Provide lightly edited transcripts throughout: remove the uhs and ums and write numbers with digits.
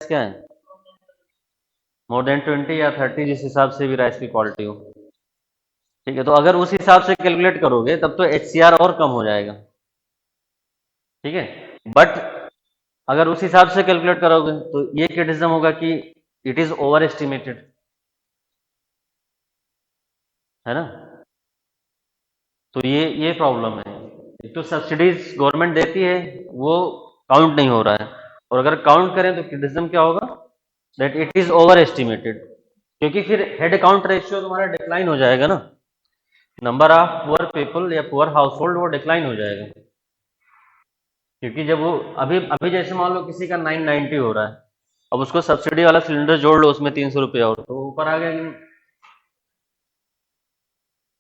क्या है, more than 20 या 30, जिस हिसाब से भी राइस की क्वालिटी हो। ठीक है, तो अगर उस हिसाब से कैलकुलेट करोगे तब तो HCR और कम हो जाएगा। ठीक है, बट अगर उस हिसाब से कैलकुलेट करोगे तो ये क्रिटिसिज्म होगा कि इट इज ओवर एस्टिमेटेड, है ना। तो ये प्रॉब्लम है। एक तो सब्सिडीज गवर्नमेंट देती है वो काउंट नहीं हो रहा है, और अगर काउंट करें तो क्रिटिसिज्म क्या होगा, that it is over estimated, क्योंकि फिर हेड काउंट रेशियो तुम्हारा डिक्लाइन हो जाएगा ना, नंबर ऑफ पुअर पीपल या पुअर हाउस होल्ड वो डिक्लाइन हो जाएगा। क्योंकि जब वो अभी अभी जैसे मान लो किसी का 990 हो रहा है, अब उसको सब्सिडी वाला सिलेंडर जोड़ लो उसमें 300 रुपये और, तो ऊपर आ गया कि नहीं,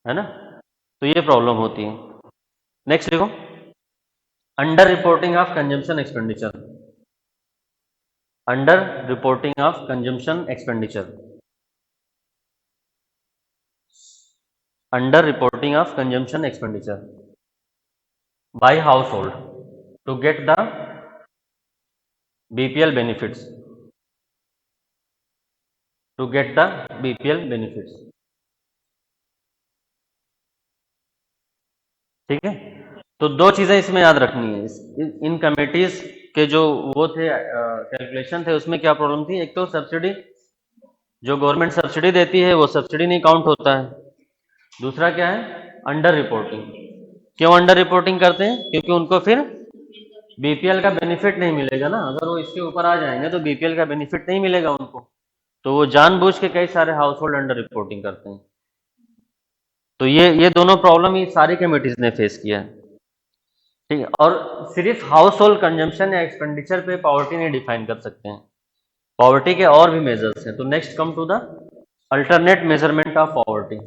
है ना। तो ये प्रॉब्लम होती है। नेक्स्ट देखो, under reporting of consumption expenditure, under reporting of consumption expenditure, under reporting of consumption expenditure by household to get the BPL benefits, to get the BPL benefits। ठीक है, तो दो चीजें इसमें याद रखनी है। इन कमेटीज के जो वो थे कैलकुलेशन थे, उसमें क्या प्रॉब्लम थी, एक तो सब्सिडी, जो गवर्नमेंट सब्सिडी देती है वो सब्सिडी नहीं काउंट होता है। दूसरा क्या है, अंडर रिपोर्टिंग। क्यों अंडर रिपोर्टिंग करते हैं, क्योंकि उनको फिर BPL का बेनिफिट नहीं मिलेगा ना, अगर वो इसके ऊपर आ जाएंगे तो BPL का बेनिफिट नहीं मिलेगा उनको, तो वो जानबूझ के कई सारे हाउस होल्ड अंडर रिपोर्टिंग करते हैं। तो ये दोनों प्रॉब्लम ही सारी कमेटीज ने फेस किया है। ठीक है, और सिर्फ हाउस होल्ड कंजम्पशन या एक्सपेंडिचर पे पॉवर्टी नहीं डिफाइन कर सकते हैं, पॉवर्टी के और भी मेजर्स हैं। तो next come to the alternate measurement of poverty.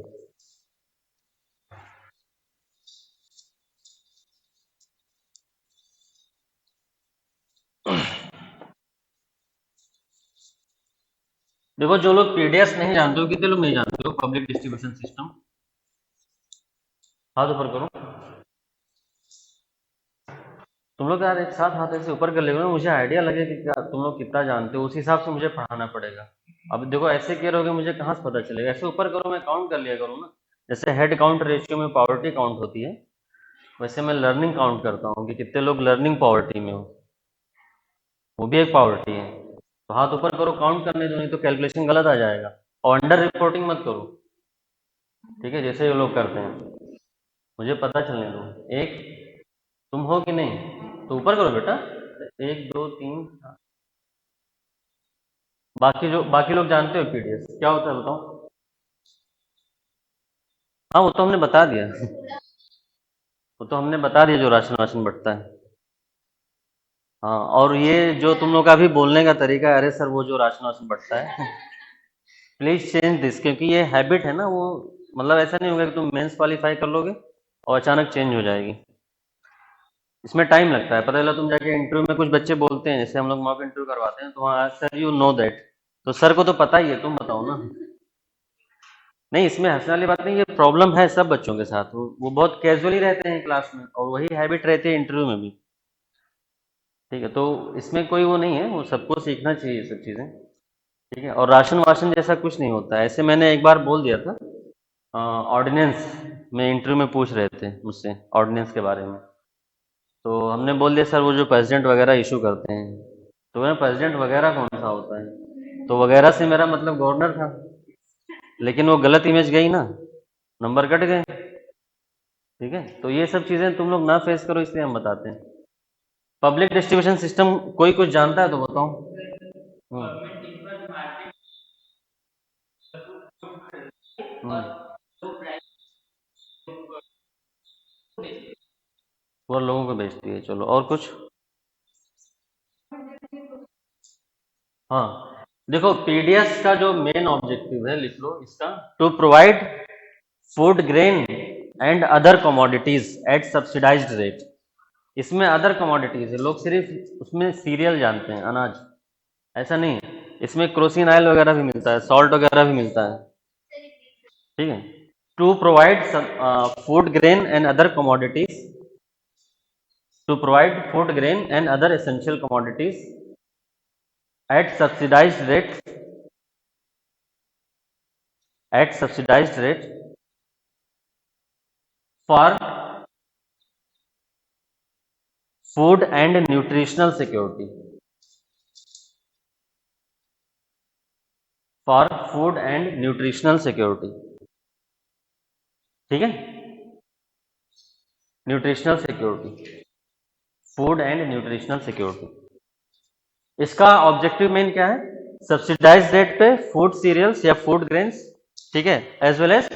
देखो, जो लोग PDS नहीं जानते हो, कितने लोग नहीं जानते हो पब्लिक डिस्ट्रीब्यूशन सिस्टम, हाथ ऊपर करो। तुम लोग यार एक साथ हाथ ऐसे ऊपर कर लेगे, मुझे आइडिया लगे कि क्या तुम लोग कितना जानते हो, उस हिसाब से मुझे पढ़ाना पड़ेगा। अब देखो ऐसे किए रहोगे मुझे कहाँ से पता चलेगा, ऐसे ऊपर करो, मैं काउंट कर लिया करूँ ना। जैसे हेड काउंट रेशियो में पॉवर्टी काउंट होती है, वैसे मैं लर्निंग काउंट करता हूँ कि कितने लोग लर्निंग पॉवर्टी में हो, वो भी एक पॉवर्टी है। तो हाथ ऊपर करो, काउंट करने दो, नहीं तो कैलकुलेशन गलत आ जाएगा। और अंडर रिपोर्टिंग मत करो, ठीक है, जैसे ये लोग करते हैं, मुझे पता चलने दो। एक तुम हो कि नहीं, तो ऊपर करो बेटा, 1 2 3। बाकी लोग जानते हो PDS क्या होता है बताओ। हाँ, वो तो हमने बता दिया वो तो हमने बता दिया, जो राशन वाशन बंटता है। हाँ, और ये जो तुम लोग का भी बोलने का तरीका है, अरे सर वो जो राशन वाशन बंटता है प्लीज चेंज दिस, क्योंकि ये हैबिट है ना, वो मतलब ऐसा नहीं होगा कि तुम मेंस क्वालिफाई कर लोगे और अचानक चेंज हो जाएगी। इसमें टाइम लगता है, पता चला तुम जाके इंटरव्यू में कुछ बच्चे बोलते हैं, जैसे हम लोग मॉक इंटरव्यू करवाते हैं, तो वहाँ सर यू नो दैट, तो सर को तो पता ही है, तुम बताओ ना। नहीं, इसमें हंसने वाली बात नहीं, ये प्रॉब्लम है सब बच्चों के साथ, वो बहुत कैजुअली रहते हैं क्लास में, और वही हैबिट रहती है इंटरव्यू में भी। ठीक है, तो इसमें कोई वो नहीं है, वो सबको सीखना चाहिए ये सब चीज़ें। ठीक है, और राशन वाशन जैसा कुछ नहीं होता है, ऐसे मैंने एक बार बोल दिया था ऑर्डिनेंस में, इंटरव्यू में पूछ रहे थे मुझसे ऑर्डिनेंस के बारे में, तो हमने बोल दिया सर वो जो प्रेसिडेंट वगैरह इशू करते हैं, तो मैं प्रेसिडेंट वगैरह कौन सा होता है, तो वगैरह से मेरा मतलब गवर्नर था, लेकिन वो गलत इमेज गई ना, नंबर कट गए। ठीक है, तो ये सब चीज़ें तुम लोग ना फेस करो, इसलिए हम बताते हैं। पब्लिक डिस्ट्रीब्यूशन सिस्टम कोई कुछ जानता है तो बताओ। हम्म, वो लोगों को बेचती है, चलो और कुछ। हाँ, देखो PDS का जो मेन ऑब्जेक्टिव है, लिख लो इसका, to provide food grain and other commodities at subsidized rate. इसमें अदर कमोडिटीज है, लोग सिर्फ उसमें सीरियल जानते हैं, अनाज, ऐसा नहीं है, इसमें क्रोसिन ऑयल वगैरह भी मिलता है, सॉल्ट वगैरह भी मिलता है। ठीक है, to provide food grain and other commodities, to provide food grain and other essential commodities at subsidized rate for food and nutritional security. For food and nutritional security. ठीक है, nutritional security, food and nutritional security. इसका objective main क्या है? Subsidize rate पे food cereals या food grains, ठीक है, as well as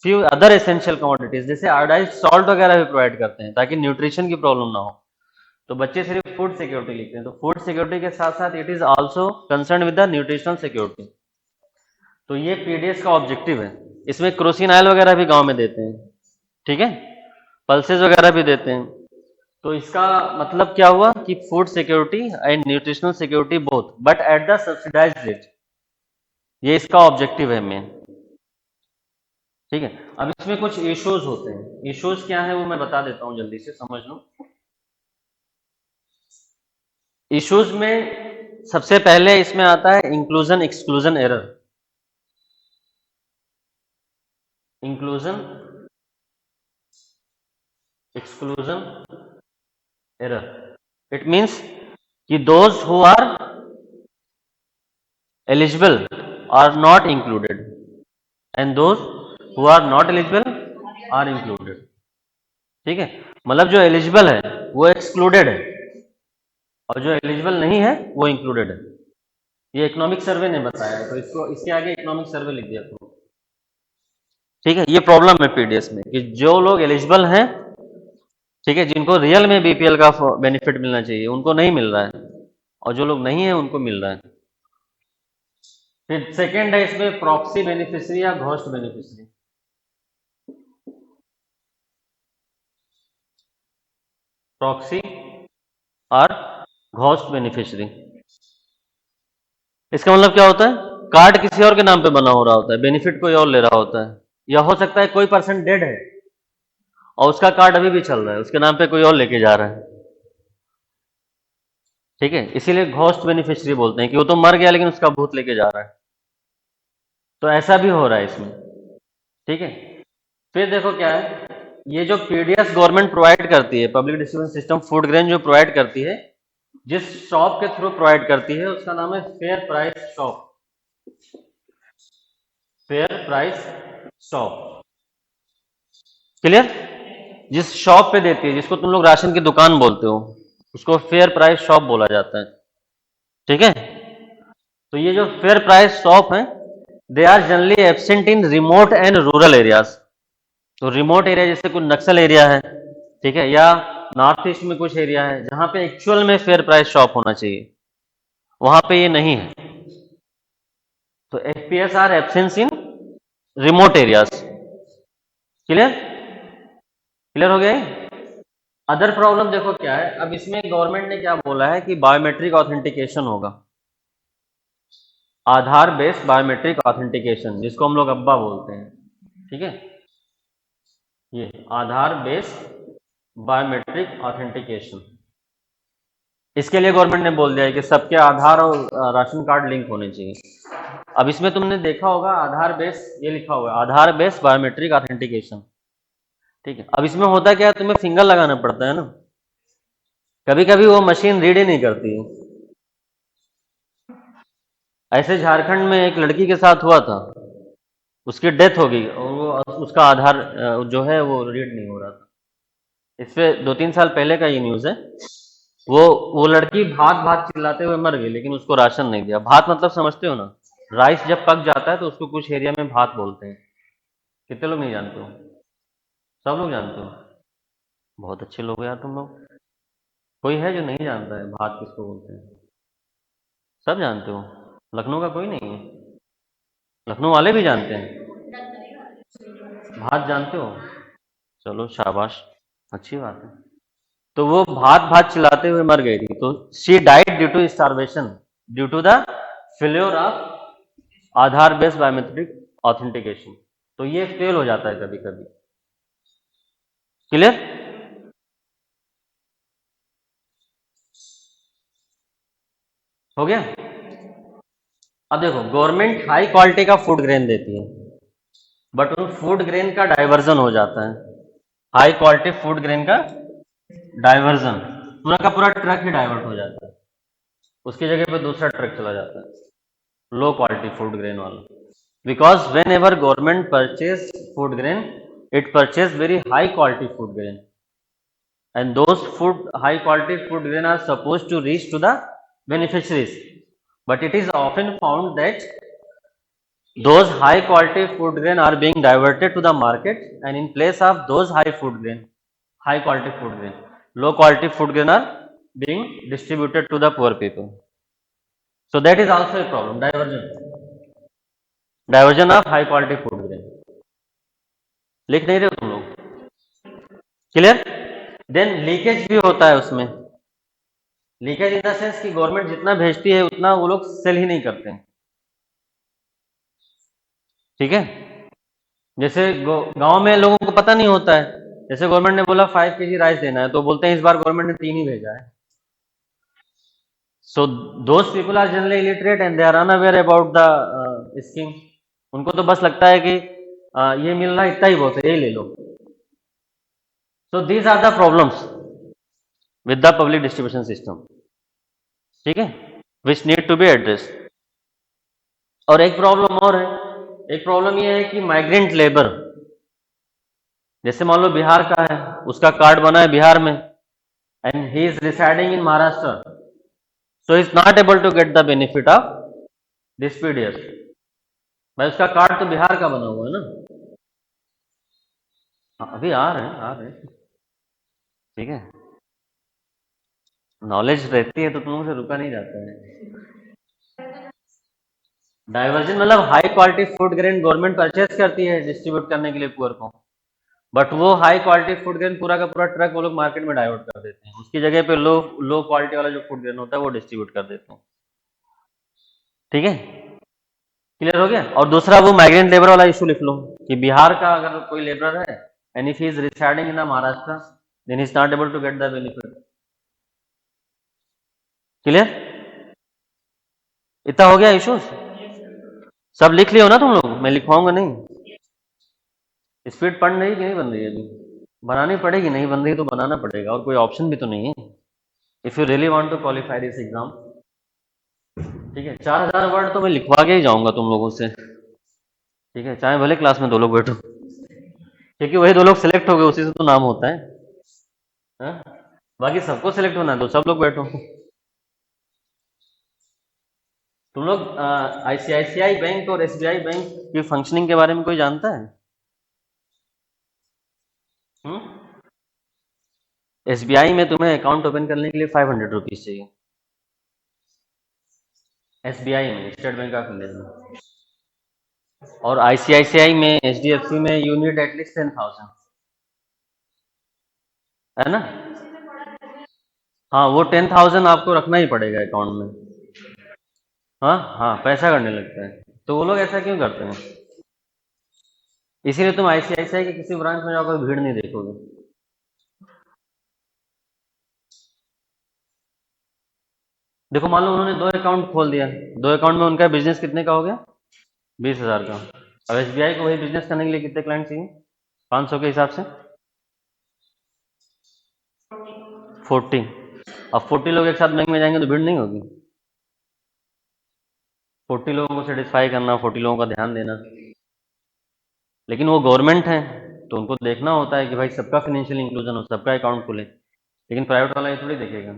few other essential commodities जैसे आयोडाइज सॉल्ट वगैरह भी प्रोवाइड करते हैं ताकि न्यूट्रिशन की प्रॉब्लम ना हो। तो बच्चे सिर्फ फूड सिक्योरिटी लिखते हैं, तो फूड सिक्योरिटी के साथ साथ it is also concern with the nutritional security. तो ये पीडीएस का ऑब्जेक्टिव है। इसमें क्रोसिन ऑयल वगैरह भी गांव में देते हैं, ठीक है, पल्सेस वगैरह भी देते हैं। तो इसका मतलब क्या हुआ कि food security and nutritional security both, but at the subsidised rate. ये इसका ऑब्जेक्टिव है मेन, ठीक है। अब इसमें कुछ इश्यूज होते हैं। इश्यूज क्या है वो मैं बता देता हूं, जल्दी से समझ लो। इश्यूज में सबसे पहले इसमें आता है inclusion exclusion error. Inclusion exclusion error, it means कि those who are eligible are not included and those who are not eligible are included, ठीक है। मतलब जो एलिजिबल है वो एक्सक्लूडेड है और जो एलिजिबल नहीं है वो इंक्लूडेड है। ये इकोनॉमिक सर्वे ने बताया है, तो इसको इसके आगे इकोनॉमिक सर्वे लिख दिया तो, ठीक है। ये प्रॉब्लम है पीडीएस में कि जो लोग एलिजिबल हैं, ठीक है, जिनको रियल में बीपीएल का बेनिफिट मिलना चाहिए उनको नहीं मिल रहा है, और जो लोग नहीं है उनको मिल रहा है। फिर सेकेंड है इसमें प्रॉक्सी बेनिफिशियरी या घोस्ट बेनिफिशियरी। प्रॉक्सी और घोस्ट बेनिफिशियरी, इसका मतलब क्या होता है? कार्ड किसी और के नाम पे बना हो रहा होता है, बेनिफिट कोई और ले रहा होता है, या हो सकता है कोई पर्सन डेड है और उसका कार्ड अभी भी चल रहा है, उसके नाम पे कोई और लेके जा रहा है, ठीक है। इसीलिए घोस्ट बेनिफिशियरी बोलते हैं कि वो तो मर गया लेकिन उसका भूत लेके जा रहा है। तो ऐसा भी हो रहा है इसमें, ठीक है। फिर देखो क्या है, ये जो पीडीएस गवर्नमेंट प्रोवाइड करती है, public distribution system food grain जो प्रोवाइड करती है, जिस शॉप के थ्रू प्रोवाइड करती है उसका नाम है fair price shop. Fair price shop, clear? जिस शॉप पे देती है, जिसको तुम लोग राशन की दुकान बोलते हो, उसको फेयर प्राइस शॉप बोला जाता है, ठीक है। तो ये जो फेयर प्राइस शॉप है, they are generally absent in remote and rural areas. तो रिमोट एरिया जैसे कुछ नक्सल एरिया है, ठीक है, या नॉर्थ ईस्ट में कुछ एरिया है जहां पे एक्चुअल में फेयर प्राइस शॉप होना चाहिए, वहां पे ये नहीं है। तो FPS are absence in remote areas. Clear? Clear हो गया है? अदर प्रॉब्लम देखो क्या है, अब इसमें गवर्नमेंट ने क्या बोला है कि बायोमेट्रिक ऑथेंटिकेशन होगा, आधार बेस्ड बायोमेट्रिक ऑथेंटिकेशन, जिसको हम लोग अब्बा बोलते हैं, ठीक है। ये आधार बेस्ड बायोमेट्रिक ऑथेंटिकेशन, इसके लिए गवर्नमेंट ने बोल दिया है कि सबके आधार और राशन कार्ड लिंक होने चाहिए। अब इसमें तुमने देखा होगा आधार बेस, ये लिखा हुआ है आधार बेस्ड बायोमेट्रिक ऑथेंटिकेशन, ठीक है। अब इसमें होता क्या है, तुम्हें फिंगर लगाना पड़ता है ना, कभी कभी वो मशीन रीड ही नहीं करती है। ऐसे झारखंड में एक लड़की के साथ हुआ था, उसकी डेथ हो गई और वो उसका आधार जो है वो रीड नहीं हो रहा था। इस पे 2-3 साल पहले का ये न्यूज़ है। वो लड़की भात भात चिल्लाते हुए मर गई, लेकिन उसको राशन नहीं दिया। भात मतलब समझते हो ना, राइस जब पक जाता है तो उसको कुछ एरिया में भात बोलते हैं। कितने लोग नहीं जानते हो? सब लोग जानते हो? बहुत अच्छे लोग हो यार तुम लोग। कोई है जो नहीं जानता है भात किसको बोलते हैं? सब जानते हो? लखनऊ का कोई नहीं है? लखनऊ वाले भी जानते हैं भात, जानते हो? चलो शाबाश, अच्छी बात है। तो वो भात भात चिल्लाते हुए मर गई थी, तो she died due to starvation due to the failure of Aadhaar based biometric authentication. तो ये फेल हो जाता है कभी कभी। क्लियर? हो गया? अब देखो गवर्नमेंट हाई क्वालिटी का फूड ग्रेन देती है, बट उन फूड ग्रेन का डाइवर्जन हो जाता है, हाई क्वालिटी फूड ग्रेन का डाइवर्जन, पूरा का पूरा ट्रक ही डाइवर्ट हो जाता है, उसकी जगह पे दूसरा ट्रक चला जाता है लो क्वालिटी फूड ग्रेन वाला, because when ever government purchase food grain it purchase very high quality food grain, and those food high quality food grain are supposed to reach to the beneficiaries, but it is often found that those high quality food grain are being diverted to the market, and in place of those high quality food grain, low quality food grain are being distributed to the poor people. So that is also a problem, diversion of high quality food grain. लिख नहीं रहे हो तुम लोग? Clear? Then leakage भी होता है उसमें, लीकेज इन द सेंस कि गवर्नमेंट जितना भेजती है उतना वो लोग सेल ही नहीं करते हैं, ठीक है? जैसे गांव में लोगों को पता नहीं होता है, जैसे गवर्नमेंट ने बोला 5 kg राइस देना है तो बोलते हैं इस बार गवर्नमेंट ने 3 ही भेजा है। So those people are generally illiterate and they are unaware about the scheme, उनको तो बस लगता है कि ये मिल रहा है इतना ही बहुत है, यही ले लो। So these are the problems with the public distribution system, ठीक है, which need to be address. और एक प्रॉब्लम और है, एक प्रॉब्लम ये है कि माइग्रेंट लेबर, जैसे मान लो बिहार का है, उसका कार्ड बना है बिहार में and he is residing in Maharashtra, so is not able to get the benefit of this PDS. भाई उसका कार्ड तो बिहार का बना हुआ है ना। अभी आ रहे हैं, ठीक है, नॉलेज रहती है तो तुम लोगों से रुका नहीं जाता है। डाइवर्जन मतलब high quality food grain government purchase करती है डिस्ट्रीब्यूट करने के लिए पुअर को, बट वो हाई क्वालिटी फूड ग्रेन पूरा का पूरा ट्रक वो लोग मार्केट में डाइवर्ट कर देते हैं, उसकी जगह पे लो क्वालिटी वाला जो फूड ग्रेन होता है वो डिस्ट्रीब्यूट कर देते हैं, ठीक है, क्लियर हो गया। और दूसरा वो माइग्रेंट लेबर वाला इशू लिख लो कि बिहार का अगर कोई लेबर है and if he is residing in Maharashtra then is not able to get the benefit, clear? इतना हो गया इशू, सब लिख लियो ना तुम लोग, मैं लिखवाऊंगा नहीं। स्पीड पढ़ रही कि नहीं बन रही है? अभी बनानी पड़ेगी, नहीं बन रही तो बनाना पड़ेगा, और कोई ऑप्शन भी तो नहीं है if you really want to qualify this exam, ठीक है। 4000 वर्ड तो मैं लिखवा के ही जाऊंगा तुम लोगों से, ठीक है, चाहे भले क्लास में 2 लोग बैठो, क्योंकि वही 2 लोग सिलेक्ट हो गए, उसी से तो नाम होता है, हा? बाकी सबको सिलेक्ट होना है तो सब लोग बैठो। तुम लोग आईसीआईसीआई बैंक और एसबीआई बैंक की फंक्शनिंग के बारे में कोई जानता है? एसबीआई में तुम्हें अकाउंट ओपन करने के लिए 500 रुपीज चाहिए, एसबीआई में, स्टेट बैंक ऑफ इंडिया में, और आईसीआईसीआई में, एचडीएफसी में यू नीड एटलीस्ट 10,000, है ना? हाँ, वो 10,000 आपको रखना ही पड़ेगा अकाउंट में। हाँ हाँ, पैसा करने लगता है, तो वो लोग ऐसा क्यों करते हैं? इसीलिए तुम आईसीआईसीआई के किसी ब्रांच में जाकर भीड़ नहीं देखोगे। देखो मान लो उन्होंने 2 अकाउंट खोल दिया, 2 अकाउंट में उनका बिजनेस कितने का हो गया? 20,000 का। अब एसबीआई को वही बिजनेस करने के लिए कितने क्लाइंट चाहिए? 500 के हिसाब से 40। अब 40 लोग एक साथ बैंक में जाएंगे तो भीड़ नहीं होगी? 40 लोगों को सेटिस्फाई करना, 40 लोगों का ध्यान देना, लेकिन वो गवर्नमेंट है तो उनको देखना होता है कि भाई सबका फाइनेंशियल इंक्लूजन हो, सबका अकाउंट खुले, लेकिन प्राइवेट वाला ये थोड़ी देखेगा,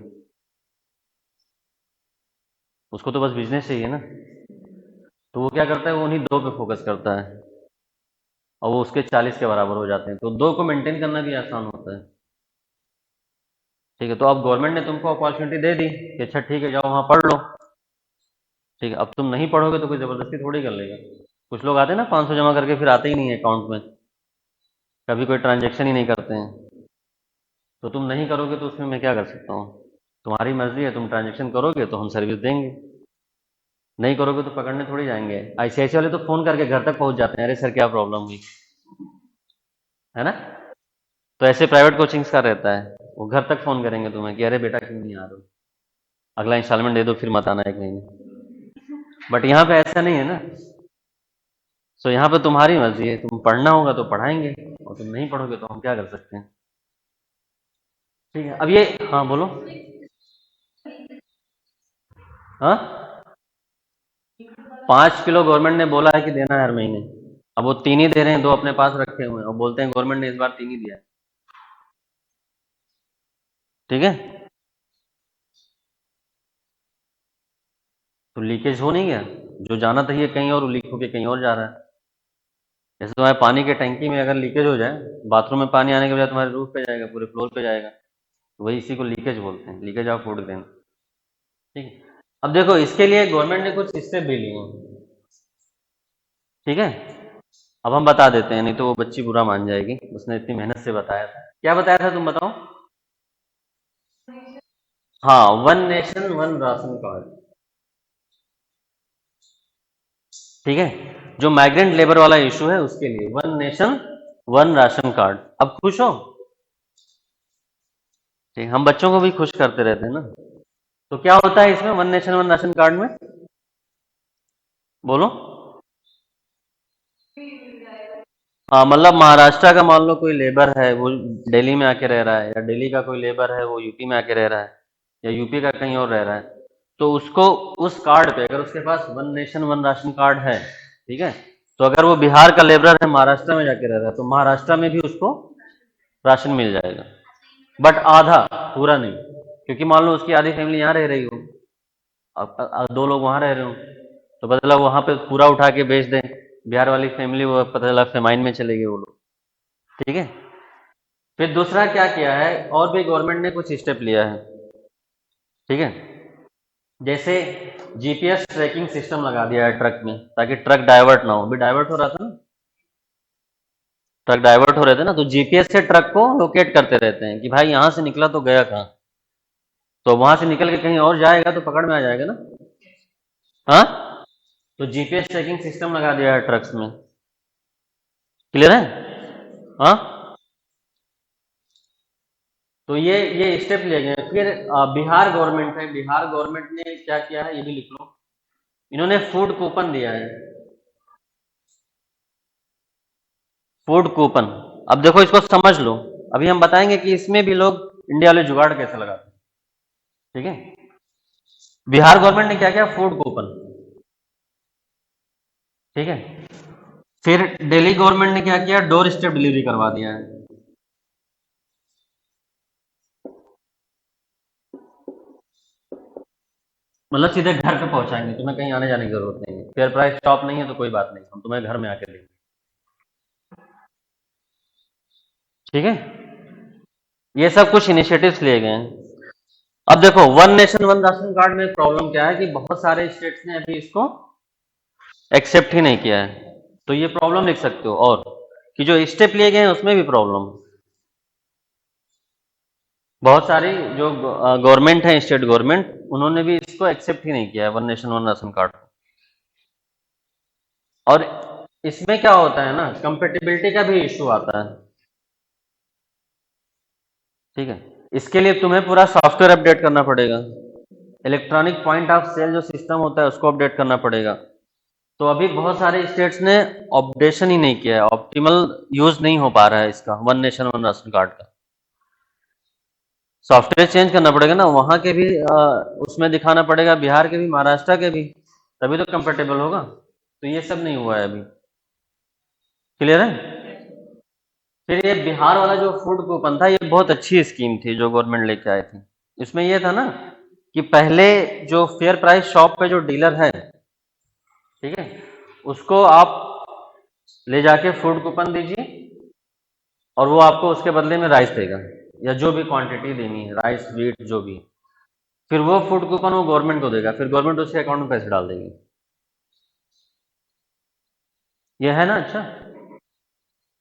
उसको तो बस बिजनेस चाहिए ना, तो वो क्या करता है, वो उन्हीं 2 पे फोकस करता है और वो उसके 40 के बराबर हो जाते हैं, तो 2 को मेंटेन करना भी आसान होता है, ठीक है। तो अब गवर्नमेंट ने तुमको अपॉर्चुनिटी दे दी कि अच्छा ठीक है जाओ वहाँ पढ़ लो, ठीक है, अब तुम नहीं पढ़ोगे तो कोई ज़बरदस्ती थोड़ी कर लेगा। कुछ लोग आते हैं ना 500 जमा करके फिर आते ही नहीं है अकाउंट में, कभी कोई ट्रांजेक्शन ही नहीं करते हैं, तो तुम नहीं करोगे तो उसमें मैं क्या कर सकता हूँ? तुम्हारी मर्जी है, तुम ट्रांजेक्शन करोगे तो हम सर्विस देंगे, नहीं करोगे तो पकड़ने थोड़ी जाएंगे। आईसीआईसीआई वाले तो फोन करके घर तक पहुंच जाते हैं, अरे सर क्या प्रॉब्लम हुई, है ना? तो ऐसे प्राइवेट कोचिंग्स का रहता है, वो घर तक फोन करेंगे तुम्हें कि अरे बेटा क्यों नहीं आ रहे हो, अगला इंस्टॉलमेंट दे दो फिर मत आना 1 महीने, बट यहाँ पे ऐसा नहीं है ना। सो यहाँ पे तुम्हारी मर्जी है, तुम पढ़ना होगा तो पढ़ाएंगे, और तुम नहीं पढ़ोगे तो हम क्या कर सकते हैं। ठीक है, अब ये, हाँ बोलो। हाँ, 5 किलो गवर्नमेंट ने बोला है कि देना है हर महीने। अब वो 3 ही दे रहे हैं, 2 अपने पास रखे हुए हैं और बोलते हैं गवर्नमेंट ने इस बार 3 ही दिया है। ठीक है, तो लीकेज हो नहीं गया, जो जाना चाहिए कहीं और लीक होके कहीं और जा रहा है। जैसे तुम्हारे पानी के टंकी में अगर लीकेज हो जाए, बाथरूम में पानी आने के बजाय तुम्हारे रूफ पे जाएगा, पूरे फ्लोर पे जाएगा, तो वही इसी को लीकेज बोलते हैं, लीकेज ऑफ फूड ग्रेन। ठीक है, अब देखो इसके लिए गवर्नमेंट ने कुछ स्टेप भी लिए हैं। ठीक है, अब हम बता देते हैं, नहीं तो वो बच्ची बुरा मान जाएगी, उसने इतनी मेहनत से बताया था। क्या बताया था तुम बताओ। हाँ, one nation one ration card. ठीक है, जो माइग्रेंट लेबर वाला इशू है उसके लिए one nation one ration card. अब खुश हो। ठीक, हम बच्चों को भी खुश करते रहते हैं ना। तो क्या होता है इसमें one nation one ration card में, बोलो। हाँ, मतलब महाराष्ट्र का मान लो कोई लेबर है, वो दिल्ली में आके रह रहा है, या दिल्ली का कोई लेबर है वो यूपी में आके रह रहा है, या यूपी का कहीं और रह रहा है, तो उसको उस कार्ड पे अगर उसके पास one nation one ration card है, ठीक है, तो अगर वो बिहार का लेबर है महाराष्ट्र में जाके रह रहा है, तो महाराष्ट्र में भी उसको राशन मिल जाएगा, बट आधा, पूरा नहीं। क्योंकि मान लो उसकी आधी फैमिली यहाँ रह रही हो, अब 2 लोग वहां रह रहे हो, तो पता चला वहां पे पूरा उठा के बेच दें, बिहार वाली फैमिली वो पता चला फेमाइन में चले गए वो लोग। ठीक है, फिर दूसरा क्या किया है, और भी गवर्नमेंट ने कुछ स्टेप लिया है। ठीक है, जैसे जीपीएस ट्रैकिंग सिस्टम लगा दिया है ट्रक में, ताकि ट्रक डाइवर्ट ना हो। अभी डाइवर्ट हो रहा था ना, ट्रक डाइवर्ट हो रहे थे ना, तो जीपीएस से ट्रक को लोकेट करते रहते हैं कि भाई यहां से निकला तो गया कहाँ, तो वहां से निकल के कहीं और जाएगा तो पकड़ में आ जाएगा ना। हाँ, तो जीपीएस ट्रैकिंग सिस्टम लगा दिया है ट्रक्स में। क्लियर है। हाँ, तो ये स्टेप लिए गए। फिर बिहार गवर्नमेंट है, बिहार गवर्नमेंट ने क्या किया है ये भी लिख लो, इन्होंने फूड कूपन दिया है। फूड कूपन, अब देखो इसको समझ लो, अभी हम बताएंगे कि इसमें भी लोग इंडिया वाले जुगाड़ कैसे लगाते हैं। ठीक है, बिहार गवर्नमेंट ने क्या किया, फूड कूपन। ठीक है, फिर दिल्ली गवर्नमेंट ने क्या किया, डोर स्टेप डिलीवरी करवा दिया है। मतलब सीधे घर पे पहुंचाएंगे, तुम्हें कहीं आने जाने की जरूरत नहीं है, फेयर प्राइस शॉप नहीं है तो कोई बात नहीं, हम तुम्हें घर में आके देंगे। ठीक है, ये सब कुछ इनिशिएटिव्स लिए गए हैं। अब देखो one nation one ration card में प्रॉब्लम क्या है कि बहुत सारे स्टेट्स ने अभी इसको एक्सेप्ट ही नहीं किया है, तो ये प्रॉब्लम लिख सकते हो, और कि जो स्टेप लिए गए हैं उसमें भी प्रॉब्लम। बहुत सारी जो गवर्नमेंट है, स्टेट गवर्नमेंट, उन्होंने भी इसको एक्सेप्ट ही नहीं किया है one nation one ration card. और इसमें क्या होता है ना, कंपेटिबिलिटी का भी इशू आता है। ठीक है, इसके लिए तुम्हें पूरा सॉफ्टवेयर अपडेट करना पड़ेगा, इलेक्ट्रॉनिक पॉइंट ऑफ सेल जो सिस्टम होता है उसको अपडेट करना पड़ेगा। तो अभी बहुत सारे स्टेट्स ने अपडेशन ही नहीं किया है, ऑप्टिमल यूज नहीं हो पा रहा है इसका one nation one ration card का। सॉफ्टवेयर चेंज करना पड़ेगा ना, वहां के भी उसमें दिखाना पड़ेगा, बिहार के भी महाराष्ट्र के भी, तभी तो कंफर्टेबल होगा। तो ये सब नहीं हुआ है अभी। क्लियर है। फिर ये बिहार वाला जो फूड कूपन था, ये बहुत अच्छी स्कीम थी जो गवर्नमेंट लेके आए थे। इसमें ये था ना कि पहले जो फेयर प्राइस शॉप पे जो डीलर है, ठीक है, उसको आप ले जाके फूड कूपन दीजिए, और वो आपको उसके बदले में राइस देगा, या जो भी क्वांटिटी देनी है, राइस वीट जो भी। फिर वो फूड कूपन वो गवर्नमेंट को देगा, फिर गवर्नमेंट उसके अकाउंट में पैसे डाल देगी। ये है ना अच्छा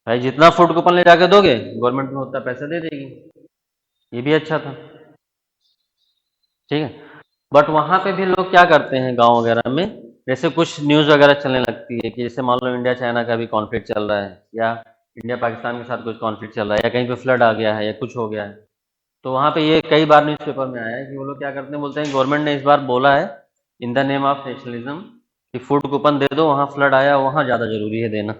भाई, जितना फूड कूपन ले जाके दोगे गवर्नमेंट में उतना पैसा दे देगी, ये भी अच्छा था। ठीक है, बट वहां पे भी लोग क्या करते हैं गांव वगैरह में, जैसे कुछ न्यूज़ वगैरह चलने लगती है कि जैसे मान लो इंडिया चाइना का भी कॉन्फ्लिक्ट चल रहा है, या इंडिया पाकिस्तान के साथ कुछ कॉन्फ्लिक्ट चल रहा है, या कहीं पे फ्लड आ गया है या कुछ हो गया है, तो वहां पे ये कई बार न्यूज़पेपर में आया है कि वो लोग क्या करते हैं, बोलते हैं गवर्नमेंट ने इस बार बोला है in the name of nationalism कि फूड कूपन दे दो, वहाँ फ्लड आया, वहाँ ज़्यादा ज़रूरी है देना,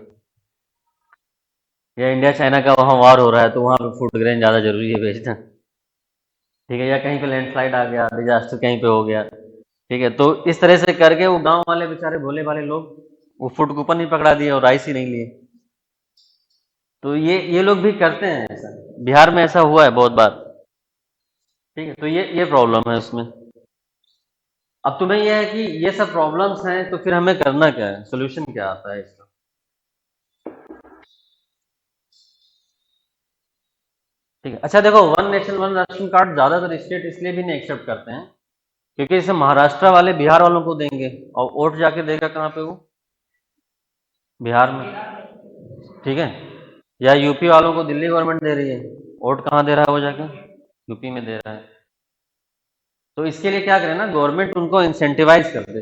या इंडिया चाइना का वहाँ वार हो रहा है तो वहाँ पे फूड ग्रेन ज़्यादा ज़रूरी है भेजना, ठीक है, या कहीं पे लैंडस्लाइड आ गया, डिजास्टर कहीं पे हो गया, ठीक है, तो इस तरह से करके वो गांव वाले बेचारे भोले भाले लोग वो फूड कूपन ही पकड़ा दिए और राइस ही नहीं लिए। तो ये लोग भी करते हैं ऐसा, बिहार में ऐसा हुआ है बहुत बार, ठीक है, तो ये प्रॉब्लम है उसमें। अब तुम्हें यह है कि ये सब प्रॉब्लम्स हैं, तो फिर हमें करना क्या है, सोल्यूशन क्या आता है इसका? ठीक है, अच्छा देखो, one nation one ration card ज्यादातर स्टेट इसलिए भी नहीं एक्सेप्ट करते हैं क्योंकि इसे महाराष्ट्र वाले बिहार वालों को देंगे, और वोट जाके देगा कहाँ पे वो? बिहार में, ठीक है, या यूपी वालों को दिल्ली गवर्नमेंट दे रही है, वोट कहाँ दे रहा है वो जाके? यूपी में दे रहा है। तो इसके लिए क्या करें ना, गवर्नमेंट उनको इंसेंटिवाइज कर दे,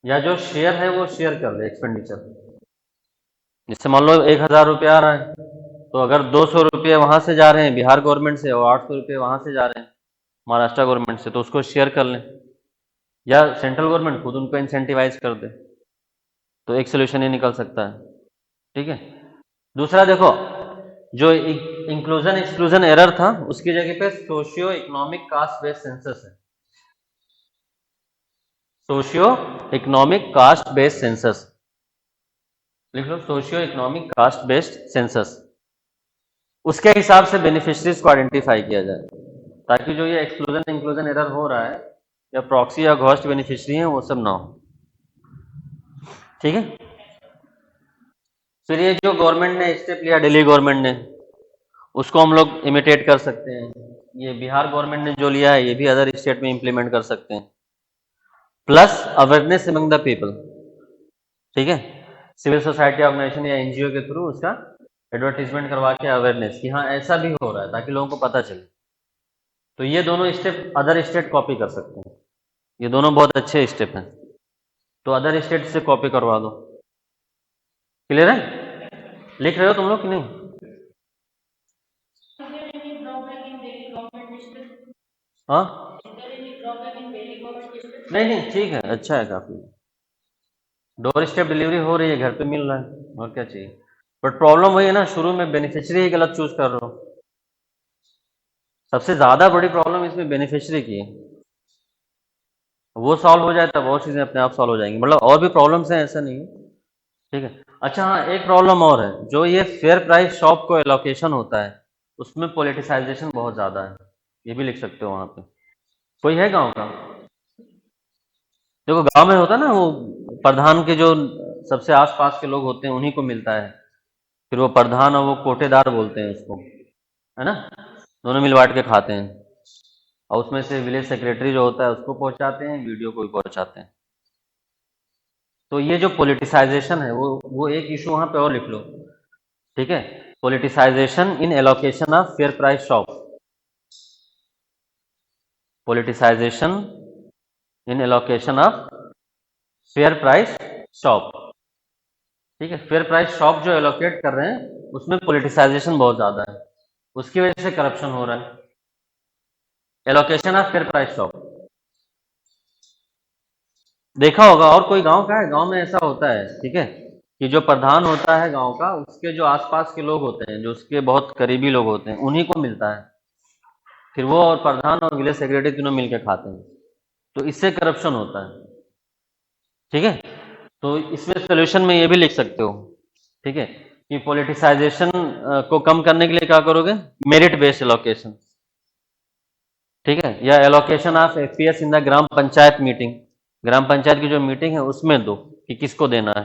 या जो शेयर है वो शेयर कर दे एक्सपेंडिचर। जैसे मान लो 1,000 रुपया आ रहा है, तो अगर 200 रुपये वहां से जा रहे हैं बिहार गवर्नमेंट से और 800 रुपये वहां से जा रहे हैं महाराष्ट्र गवर्नमेंट से, तो उसको शेयर कर लें, या सेंट्रल गवर्नमेंट खुद उनको इंसेंटिवाइज कर दे, तो एक सोल्यूशन ये निकल सकता है, ठीक है। दूसरा देखो, जो इंक्लूजन एक्सक्लूजन एरर था उसकी जगह पे socio economic caste based census है, socio economic caste based census, लिख लो socio economic caste based census. उसके हिसाब से बेनिफिशरीज को आइडेंटिफाई किया जाए, ताकि जो ये एक्सक्लूजन इंक्लूजन एरर हो रहा है या प्रॉक्सी या घोस्ट बेनिफिशरी है वो सब ना हो, ठीक है। फिर ये जो गवर्नमेंट ने स्टेप लिया, दिल्ली गवर्नमेंट ने, उसको हम लोग इमिटेट कर सकते हैं। ये बिहार गवर्नमेंट ने जो लिया है ये भी अदर स्टेट में इंप्लीमेंट कर सकते हैं। Plus awareness among the people, ठीक है, सिविल सोसाइटी ऑर्गेनाइजेशन या एनजीओ के थ्रू उसका एडवर्टीजमेंट करवा के अवेयरनेस कि हाँ ऐसा भी हो रहा है, ताकि लोगों को पता चले। तो ये दोनों स्टेप अदर स्टेट कॉपी कर सकते हैं, ये दोनों बहुत अच्छे स्टेप हैं, तो अदर स्टेट से कॉपी करवा दो। क्लियर है? लिख रहे हो तुम लोग कि नहीं? हाँ, नहीं नहीं, ठीक है, अच्छा है काफी, डोर स्टेप डिलीवरी हो रही है, घर पे मिल रहा है, और क्या चाहिए। बट प्रॉब्लम वही है ना, शुरू में बेनिफिशियरी ही गलत चूज कर रहे हो, सबसे ज्यादा बड़ी प्रॉब्लम इसमें बेनिफिशियरी की है। वो सॉल्व हो जाए तब और चीजें अपने आप सॉल्व हो जाएंगी, मतलब और भी प्रॉब्लम्स हैं, ऐसा नहीं है, ठीक है। अच्छा हाँ, एक प्रॉब्लम और है, जो ये फेयर प्राइस शॉप को एलोकेशन होता है उसमें पॉलिटिसाइजेशन बहुत ज्यादा है, ये भी लिख सकते हो वहां पे। कोई है गांव का? देखो गांव में होता है ना, वो प्रधान के जो सबसे आसपास के लोग होते हैं उन्हीं को मिलता है, फिर वो प्रधान और वो कोटेदार बोलते हैं उसको, है ना, दोनों मिल बांट के खाते हैं, और उसमें से विलेज सेक्रेटरी जो होता है उसको पहुंचाते हैं, वीडियो को भी पहुंचाते हैं। तो ये जो पॉलिटिसाइजेशन है वो एक इशू वहां पे और लिख लो, ठीक है, politicisation in allocation of fair price shop, politicisation in allocation of fair price shop, ठीक है, फेयर प्राइस शॉप जो एलोकेट कर रहे हैं उसमें पॉलिटिसाइजेशन बहुत ज्यादा है, उसकी वजह से करप्शन हो रहा है। Allocation of fair price shop देखा होगा, और कोई गांव का है, गांव में ऐसा होता है, ठीक है, कि जो प्रधान होता है गांव का, उसके जो आसपास के लोग होते हैं, जो उसके बहुत करीबी लोग होते हैं, उन्हीं को मिलता है, फिर वो और प्रधान और विलेज सेक्रेटरी तीनों मिलकर खाते हैं, तो इससे करप्शन होता है, ठीक है। तो इसमें सोल्यूशन में ये भी लिख सकते हो, ठीक है, कि पॉलिटिसाइजेशन को कम करने के लिए क्या करोगे, मेरिट बेस्ड एलोकेशन, ठीक है, या allocation of FPS in the gram panchayat meeting, ग्राम पंचायत की जो मीटिंग है उसमें दो कि किसको देना है।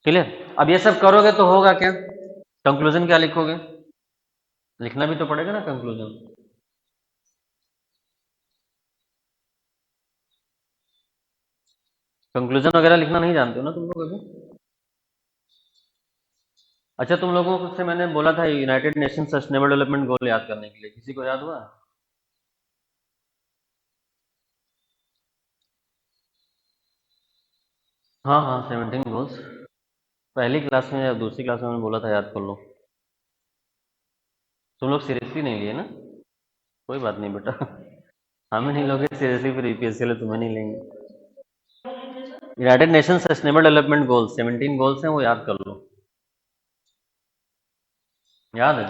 क्लियर? अब ये सब करोगे तो होगा क्या, कंक्लूजन क्या लिखोगे, लिखना भी तो पड़ेगा ना कंक्लूजन। कंक्लूजन वगैरह लिखना नहीं जानते हो ना तुम लोग अभी? अच्छा, तुम लोगों को से मैंने बोला था United nation sustainable development goal याद करने के लिए, किसी को याद हुआ? हाँ हाँ, 17 गोल्स, पहली क्लास में या दूसरी क्लास में मैंने बोला था याद कर लो। तुम लोग सीरियसली नहीं लिए ना, कोई बात नहीं बेटा। हमें नहीं लोगे सीरियसली, फिर यूपीएससी के लिए तुम्हें नहीं लेंगे। United nation sustainable development goals 17 goals हैं, वो याद कर लो। याद है?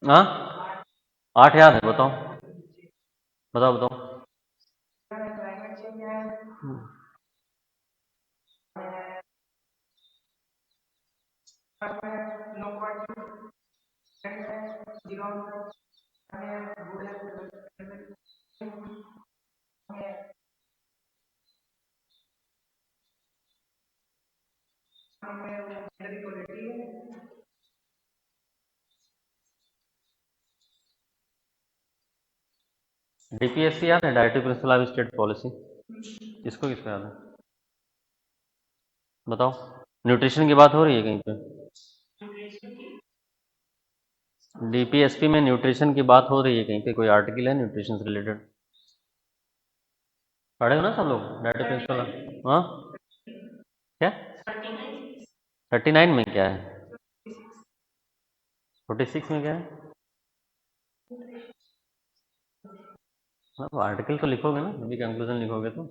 हाँ, 8 याद है, बताओ बताओ बताओ। डीपीएससी याद है, directive principle of state policy? इसको किसको याद है बताओ? न्यूट्रिशन की बात हो रही है कहीं पे? डीपीएसपी में न्यूट्रिशन की बात हो रही है कहीं पे? कोई आर्टिकल है न्यूट्रिशन से रिलेटेड? पढ़े हो ना सब लोग डायरेक्टिव प्रिंसिपल? हाँ, क्या 39 में क्या है? 46 में क्या है? हाँ, आर्टिकल तो लिखोगे ना, अभी कंक्लूजन लिखोगे तो।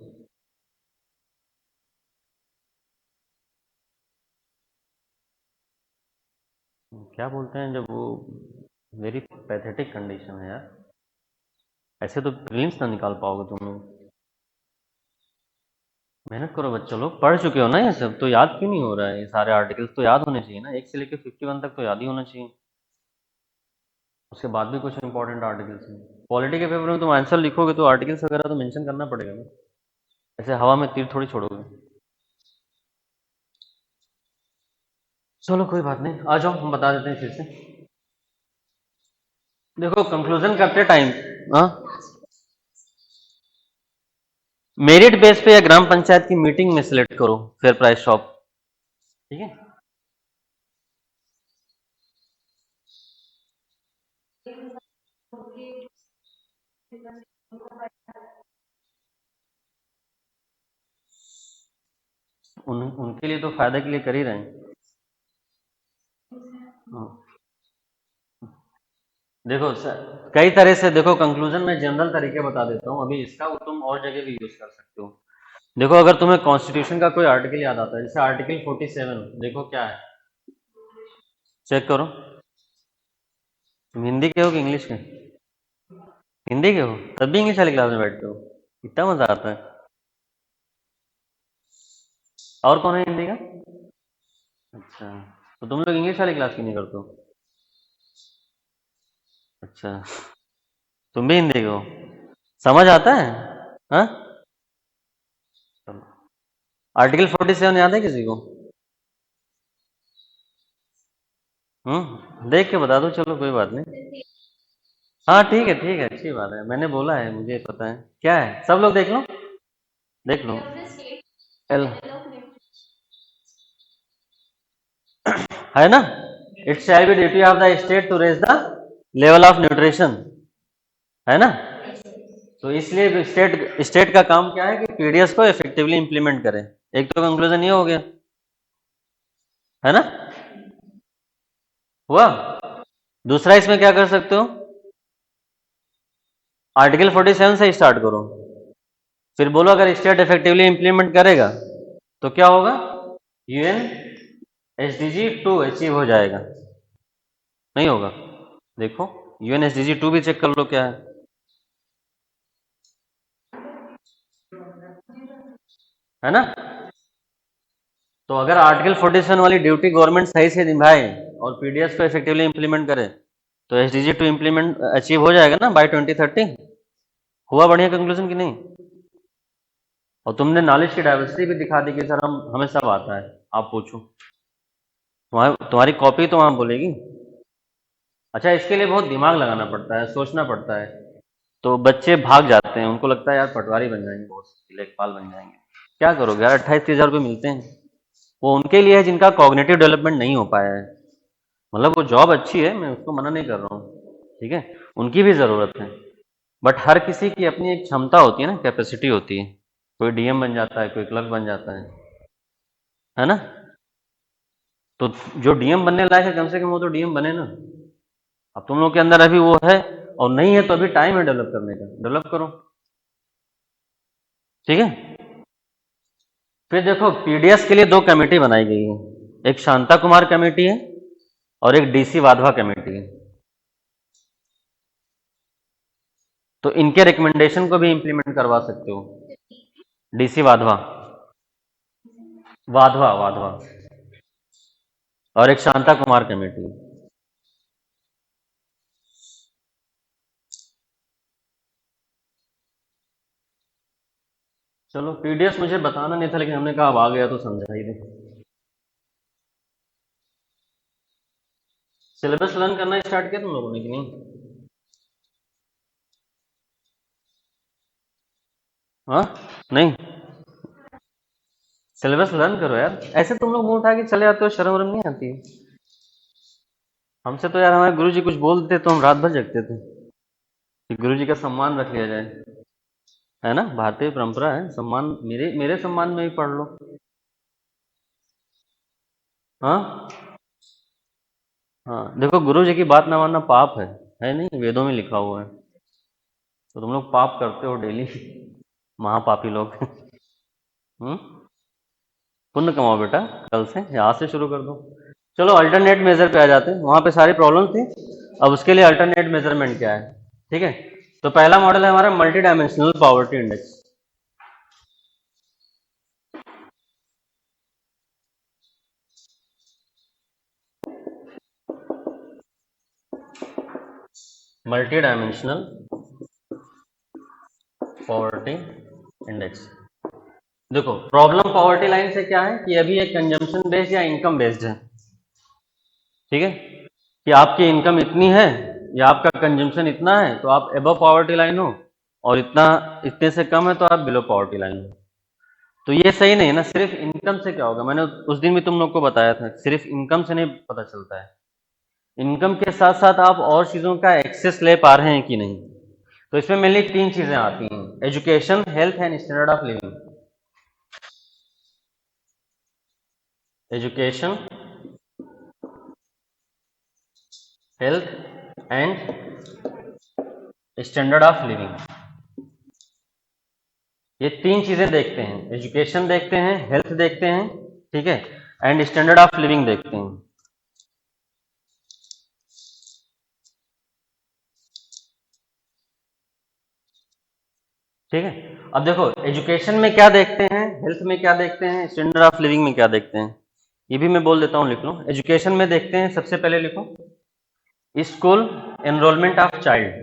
क्या बोलते हैं जब वो, वेरी पैथेटिक कंडीशन है यार। ऐसे तो प्रीलिम्स ना निकाल पाओगे तुम लोग। मेहनत करो बच्चों, लोग पढ़ चुके हो ना ये सब, तो याद क्यों नहीं हो रहा है? ये सारे आर्टिकल्स तो याद होने चाहिए ना, 1 से लेकर 51 तक तो याद ही होना चाहिए। उसके बाद भी कुछ इंपॉर्टेंट आर्टिकल्स हैं। पॉलिटी के पेपर में तुम आंसर लिखोगे तो आर्टिकल्स वगैरह तो मेंशन करना पड़ेगा ना, ऐसे हवा में तीर थोड़ी छोड़ोगे। चलो कोई बात नहीं, आ जाओ हम बता देते हैं फिर से। देखो कंक्लूजन करते टाइम, हाँ, मेरिट बेस पे या ग्राम पंचायत की मीटिंग में सिलेक्ट करो फेयर प्राइस शॉप, ठीक है? उनके लिए तो फायदा के लिए कर ही रहे हैं। हाँ। देखो सर, कई तरह से देखो, कंक्लूजन में जनरल तरीके बता देता हूँ अभी, इसका वो तुम और जगह भी यूज कर सकते हो। देखो अगर तुम्हें कॉन्स्टिट्यूशन का कोई आर्टिकल याद आता है, जैसे आर्टिकल 47, देखो क्या है, चेक करो। तुम हिंदी के हो कि इंग्लिश के? हिंदी के हो, तब भी इंग्लिश वाली क्लास में बैठते हो, इतना मजा आता है। और कौन है हिंदी का? अच्छा, तो तुम लोग इंग्लिश वाली क्लास क्यों नहीं करते हो? अच्छा, तुम भी हिंदी के हो, समझ आता है? हाँ, आर्टिकल 47 याद है किसी को? देख के बता दो, चलो कोई बात नहीं। हाँ ठीक है, अच्छी बात है, मैंने बोला है, मुझे पता है क्या है, सब लोग देख लो, देख लो। एल है ना, it shall be duty of the state to raise the level of nutrition, है ना? तो इसलिए स्टेट स्टेट का काम क्या है कि पीडीएस को इफेक्टिवली इंप्लीमेंट करें। एक तो कंक्लूजन ये हो गया, है ना? हुआ। दूसरा इसमें क्या कर सकते हो, आर्टिकल 47 से स्टार्ट करो, फिर बोलो अगर स्टेट इफेक्टिवली इंप्लीमेंट करेगा तो क्या होगा, यूएन एसडीजी 2 अचीव हो जाएगा, नहीं होगा? देखो यूएन एसडीजी 2 भी चेक कर लो क्या है ना? तो अगर आर्टिकल 47 वाली ड्यूटी गवर्नमेंट सही से निभाए और पीडीएस को इफेक्टिवली इंप्लीमेंट करे तो एसडीजी 2 इंप्लीमेंट अचीव हो जाएगा ना बाय 2030। हुआ बढ़िया कंक्लूजन कि नहीं? और तुमने नॉलेज की डाइवर्सिटी भी दिखा दी कि सर हम हमें सब आता है, आप पूछो, तुम्हारी कॉपी तो वहां बोलेगी। अच्छा, इसके लिए बहुत दिमाग लगाना पड़ता है, सोचना पड़ता है, तो बच्चे भाग जाते हैं, उनको लगता है यार पटवारी बन जाएंगे, बहुत लेखपाल बन जाएंगे। क्या करोगे यार, 28-30 हजार रुपये मिलते हैं, वो उनके लिए है जिनका कॉग्निटिव डेवलपमेंट नहीं हो पाया है। मतलब वो जॉब अच्छी है, मैं उसको मना नहीं कर रहा हूँ, ठीक है, उनकी भी ज़रूरत है, बट हर किसी की अपनी एक क्षमता होती है ना, कैपेसिटी होती है। कोई डीएम बन जाता है, कोई क्लर्क बन जाता है ना? तो जो डीएम बनने लायक है कम से कम वो तो डीएम बने ना। अब तुम लोग के अंदर अभी वो है, और नहीं है तो अभी टाइम है डेवलप करने का, डेवलप करो। ठीक है। फिर देखो पीडीएस के लिए दो कमेटी बनाई गई है, एक शांता कुमार कमेटी है और एक डीसी वाधवा कमेटी है। तो इनके रिकमेंडेशन को भी इंप्लीमेंट करवा सकते हो। डीसी वाधवा, वाधवा वाधवा और एक शांता कुमार कमेटी। चलो पीडीएफ मुझे बताना नहीं था, लेकिन हमने कहा अब आ गया तो समझा ही दे। सिलेबस लर्न करना स्टार्ट किया तुम लोगों ने कि नहीं? हाँ, नहीं सिलेबस लर्न करो यार, ऐसे तुम लोग मुंह उठा के चले जाते हो, शर्म वरम नहीं आती? हमसे तो यार हमारे गुरु जी कुछ बोल देते तो हम रात भर जगते थे कि गुरु जी का सम्मान रख लिया जाए, है ना, भारतीय परंपरा है, सम्मान मेरे मेरे सम्मान में भी पढ़ लो। हाँ हाँ, देखो गुरु जी की बात ना मानना पाप है नहीं, वेदों में लिखा हुआ है। तो तुम लोग पाप करते हो डेली, महापापी लोग। हम्म, पुण्य कमाओ बेटा, कल से यहाँ से शुरू कर दो। चलो अल्टरनेट मेजर पे आ जाते हैं, वहां पे सारी प्रॉब्लम थी। अब उसके लिए अल्टरनेट मेजरमेंट क्या है? ठीक है, तो पहला मॉडल है हमारा multi dimensional poverty index. Multi dimensional poverty index. देखो प्रॉब्लम पॉवर्टी लाइन से क्या है कि अभी ये कंजम्पशन बेस्ड या इनकम बेस्ड है। ठीक है, कि आपकी इनकम इतनी है या आपका कंजम्पशन इतना है तो आप एबव पॉवर्टी लाइन हो, और इतना इतने से कम है तो आप बिलो पॉवर्टी लाइन हो। तो ये सही नहीं है ना। सिर्फ इनकम से क्या होगा, मैंने उस दिन भी तुम लोग को बताया था, सिर्फ इनकम से नहीं पता चलता है। इनकम के साथ साथ आप और चीज़ों का एक्सेस ले पा रहे हैं कि नहीं। तो इसमें मेनली तीन चीज़ें आती हैं, education, health and standard of living. Education, health and standard of living, ये तीन चीजें देखते हैं। एजुकेशन देखते हैं, हेल्थ देखते हैं, ठीक है, एंड स्टैंडर्ड ऑफ लिविंग देखते हैं। ठीक है, अब देखो एजुकेशन में क्या देखते हैं, हेल्थ में क्या देखते हैं, स्टैंडर्ड ऑफ लिविंग में क्या देखते हैं, ये भी मैं बोल देता हूँ, लिख लो। एजुकेशन में देखते हैं, सबसे पहले लिखो school enrolment of child,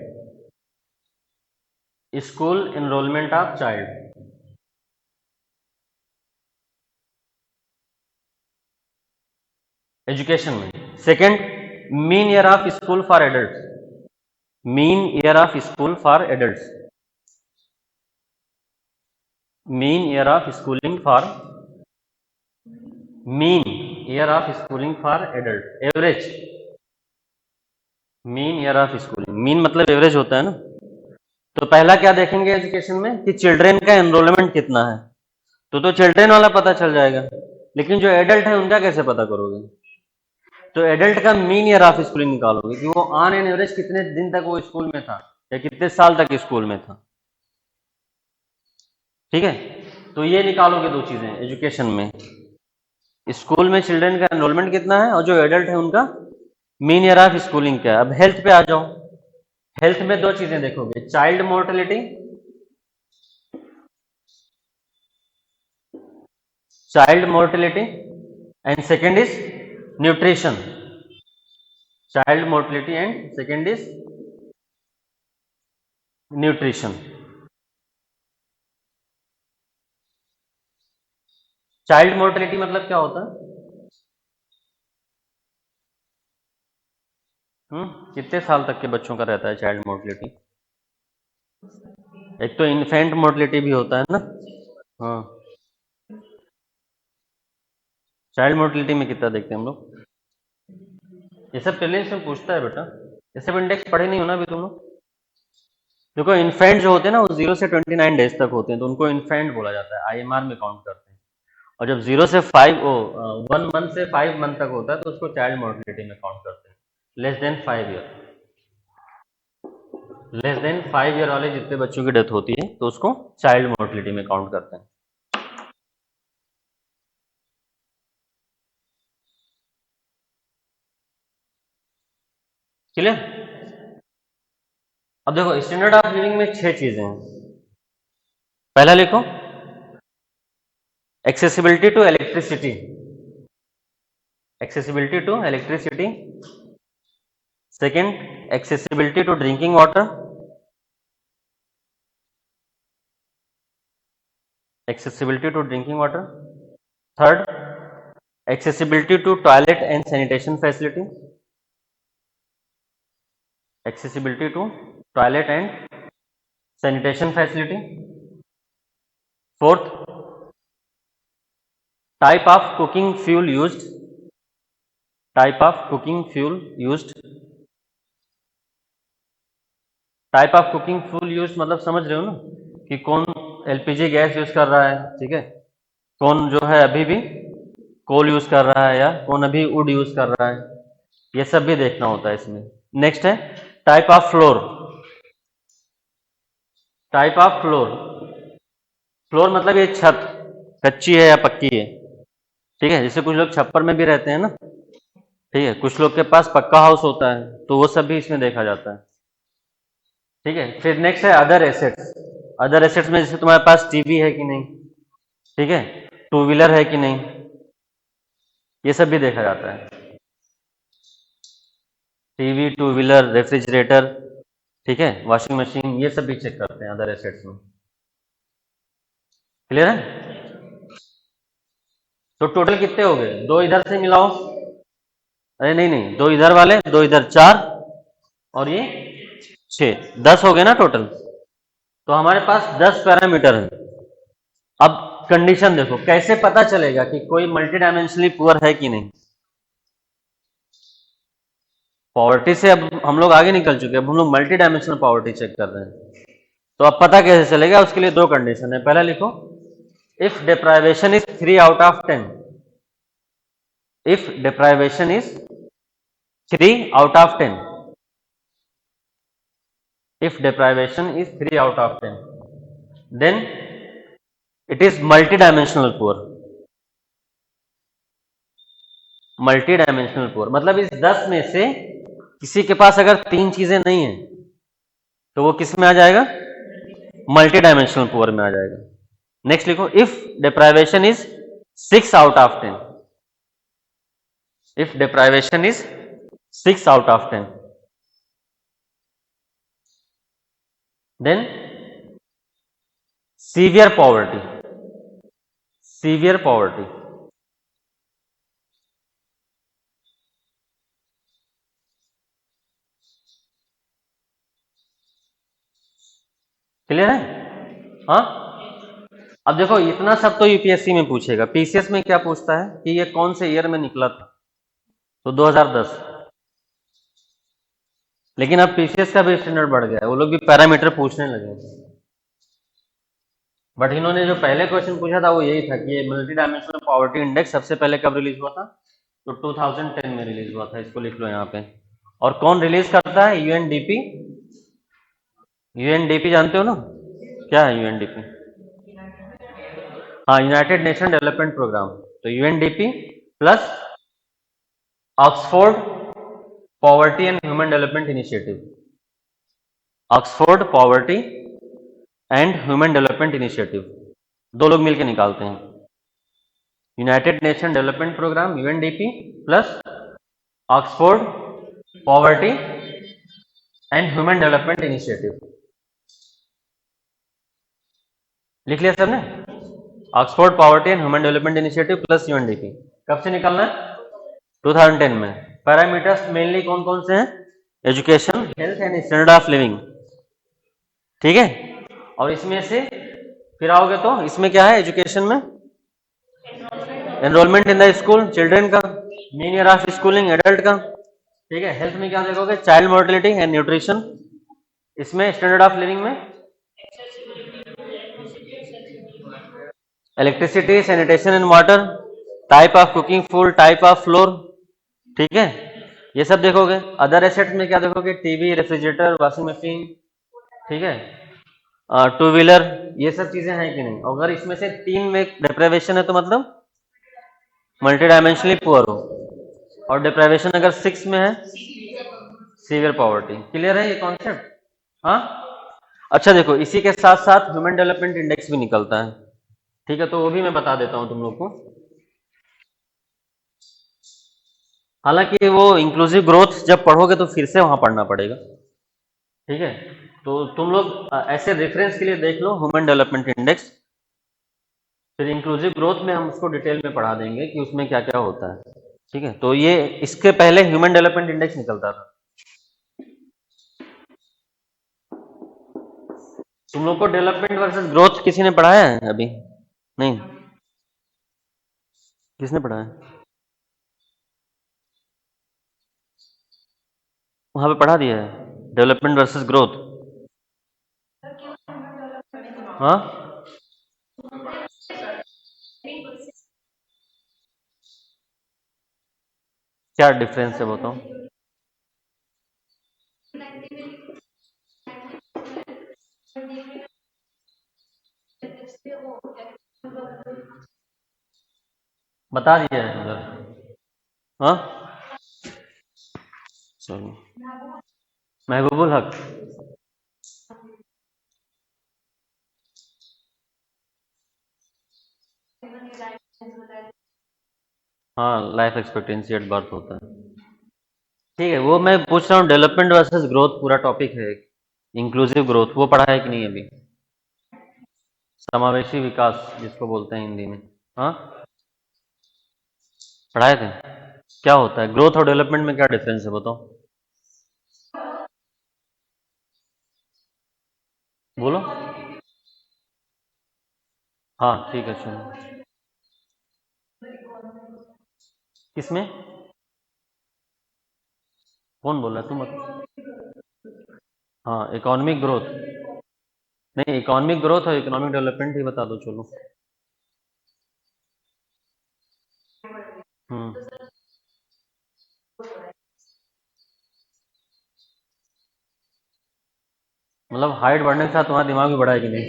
school enrolment of child. Education में second, mean year of school for adult, mean year of school for adult, mean year of schooling for, mean year of schooling for adult, average, mean year of schooling, mean मतलब average होता है ना। तो पहला क्या देखेंगे education में कि चिल्ड्रेन का एनरोलमेंट कितना है, तो चिल्ड्रेन वाला पता चल जाएगा, लेकिन जो एडल्ट है उनका कैसे पता करोगे? तो एडल्ट का मीन ईयर ऑफ स्कूलिंग निकालोगे कि वो ऑन एन एवरेज कितने दिन तक वो स्कूल में था या कितने साल तक स्कूल में था। ठीक है, तो ये निकालोगे दो चीजें एजुकेशन में, स्कूल में चिल्ड्रेन का एनरोलमेंट कितना है और जो एडल्ट है उनका मीन ईयर ऑफ स्कूलिंग क्या है। अब हेल्थ पे आ जाओ, हेल्थ में दो चीजें देखोगे, child mortality, child mortality and second is nutrition, child mortality and second is nutrition. Child mortality मतलब क्या होता है? कितने साल तक के बच्चों का रहता है चाइल्ड मोर्टेलिटी? एक तो इन्फेंट मोर्टेलिटी भी होता है ना। हाँ, चाइल्ड मोर्टेलिटी में कितना देखते हैं हम लोग? ये सब प्रीलिम्स में पूछता है बेटा, ये सब इंडेक्स पढ़े नहीं हो ना अभी तुम लोग। देखो इन्फेंट जो होते हैं ना वो 0 से 29 डेज तक होते हैं, तो उनको इन्फेंट बोला जाता है, आईएमआर में काउंट करते हैं। और जब 0 से 5 1 मंथ से 5 मंथ तक होता है तो उसको चाइल्ड मोर्टेलिटी में काउंट करते हैं, less than 5 year. Less than 5 year वाले जितने बच्चों की डेथ होती है तो उसको चाइल्ड मोर्टिलिटी में काउंट करते हैं। क्लियर? अब देखो स्टैंडर्ड ऑफ लिविंग में 6 चीजें हैं। पहला लिखो accessibility to electricity, accessibility to electricity. Second accessibility to drinking water, accessibility to drinking water. Third, accessibility to toilet and sanitation facility, accessibility to toilet and sanitation facility. Fourth, type of cooking fuel used, type of cooking fuel used, type of cooking fuel use मतलब समझ रहे हो ना कि कौन LPG gas use कर रहा है, ठीक है, कौन जो है अभी भी कोल यूज कर रहा है या कौन अभी वुड यूज कर रहा है, ये सब भी देखना होता है इसमें। नेक्स्ट है type of floor, type of floor, floor मतलब ये छत कच्ची है या पक्की है, ठीक है, जैसे कुछ लोग छप्पर में भी रहते हैं ना, ठीक है, कुछ लोग के पास पक्का हाउस होता है तो वो सब भी इसमें देखा जाता है, ठीक है। फिर नेक्स्ट है अदर एसेट्स, अदर एसेट्स में जैसे तुम्हारे पास टीवी है कि नहीं, ठीक है, टू व्हीलर है कि नहीं, ये सब भी देखा जाता है, टीवी, टू व्हीलर, रेफ्रिजरेटर, ठीक है, वॉशिंग मशीन, ये सब भी चेक करते हैं अदर एसेट्स में। क्लियर है? तो टोटल कितने हो गए? दो इधर से मिलाओ, अरे नहीं नहीं, दो इधर वाले, दो इधर, 4 और ये 6, 10 हो गए ना टोटल। तो हमारे पास 10 पैरामीटर है। अब कंडीशन देखो, कैसे पता चलेगा कि कोई मल्टी डायमेंशनली पुअर है कि नहीं। पॉवर्टी से अब हम लोग आगे निकल चुके हैं, अब हम लोग मल्टी डायमेंशनल पॉवर्टी चेक कर रहे हैं। तो अब पता कैसे चलेगा, उसके लिए दो कंडीशन है। पहला लिखो if deprivation is 3 out of 10, if deprivation is 3 out of 10, if deprivation is 3 out of 10, then it is multi-dimensional poor, multi-dimensional poor मतलब इस 10 में से किसी के पास अगर 3 चीजें नहीं है तो वो किस में आ जाएगा? मल्टी डायमेंशनल पुअर में आ जाएगा। नेक्स्ट लिखो if deprivation is 6 out of 10, if deprivation is 6 out of 10, then severe poverty, severe poverty, clear है? हाँ, अब देखो इतना सब तो यूपीएससी में पूछेगा, पीसीएस में क्या पूछता है कि ये कौन से ईयर में निकला था, तो 2010। लेकिन अब पीसीएस का भी स्टैंडर्ड बढ़ गया है, वो लोग भी पैरामीटर पूछने लगे। बट इन्होंने जो पहले क्वेश्चन पूछा था वो यही था कि ये मल्टी डायमेंशनल पॉवर्टी इंडेक्स सबसे पहले कब रिलीज हुआ था, तो 2010 में रिलीज हुआ था, इसको लिख लो यहाँ पे। और कौन रिलीज करता है? यूएनडीपी, यूएनडीपी जानते हो ना, क्या है यूएनडीपी? हाँ, यूनाइटेड नेशन डेवलपमेंट प्रोग्राम। तो UNDP plus Oxford Poverty and Human Development Initiative, Oxford Poverty and Human Development Initiative, दो लोग मिलकर निकालते हैं। United Nation Development Programme UNDP plus Oxford Poverty and Human Development Initiative, लिख लिया सबने? Oxford Poverty and Human Development Initiative plus UNDP कब से निकालना है? 2010 में। पैरामीटर्स मेनली कौन कौन से हैं? Education, health and standard of living, ठीक है। और इसमें से फिर आओगे तो इसमें क्या है? एजुकेशन में enrolment in the school children का, mean year of schooling adult का, ठीक है। हेल्थ में क्या देखोगे? Child mortality and nutrition. इसमें स्टैंडर्ड ऑफ लिविंग में electricity, sanitation and water, type of cooking food, type of floor, ठीक है, ये सब देखोगे। अदर एसेट्स में क्या देखोगे? टीवी, रेफ्रिजरेटर, वॉशिंग मशीन, ठीक है। टू व्हीलर, ये सब चीजें हैं कि नहीं। अगर इसमें से 3 में डिप्राइवेशन है तो मतलब मल्टी डायमेंशनली पुअर हो, और डिप्राइवेशन अगर 6 में है सीवियर पॉवर्टी। क्लियर है ये कॉन्सेप्ट? हाँ। अच्छा देखो, इसी के साथ साथ ह्यूमन डेवलपमेंट इंडेक्स भी निकलता है, ठीक है, तो वो भी मैं बता देता हूँ तुम लोग को। हालांकि वो इंक्लूसिव ग्रोथ जब पढ़ोगे तो फिर से वहां पढ़ना पड़ेगा, ठीक है। तो तुम लोग ऐसे रेफरेंस के लिए देख लो ह्यूमन डेवलपमेंट इंडेक्स, फिर इंक्लूसिव ग्रोथ में हम उसको डिटेल में पढ़ा देंगे कि उसमें क्या क्या होता है, ठीक है। तो ये इसके पहले ह्यूमन डेवलपमेंट इंडेक्स निकलता था। तुम लोग को डेवलपमेंट वर्सेस ग्रोथ किसी ने पढ़ाया है अभी? नहीं, किसने पढ़ा है? वहां पे पढ़ा दिया है डेवलपमेंट वर्सेस ग्रोथ? हाँ, क्या डिफरेंस है बताओ। बता दिया है उधर। हाँ, चलो। महबूबुल हक। हाँ, लाइफ एक्सपेक्टेंसी एट बर्थ होता है, ठीक है। वो मैं पूछ रहा हूँ डेवलपमेंट वर्सेस ग्रोथ पूरा टॉपिक है, इंक्लूसिव ग्रोथ वो पढ़ा है कि नहीं अभी? समावेशी विकास जिसको बोलते हैं हिंदी में। हाँ, पढ़ाए थे। क्या होता है ग्रोथ और डेवलपमेंट में, क्या डिफरेंस है बताओ। बोलो। हाँ ठीक है, चलो। किसमें? कौन बोल रहा है, तुम बता। हाँ, इकोनॉमिक ग्रोथ। नहीं, इकोनॉमिक ग्रोथ और इकोनॉमिक डेवलपमेंट ही बता दो, चलो। हम्म। मतलब हाइट बढ़ने के साथ तुम्हारा दिमाग भी बढ़ा है कि नहीं?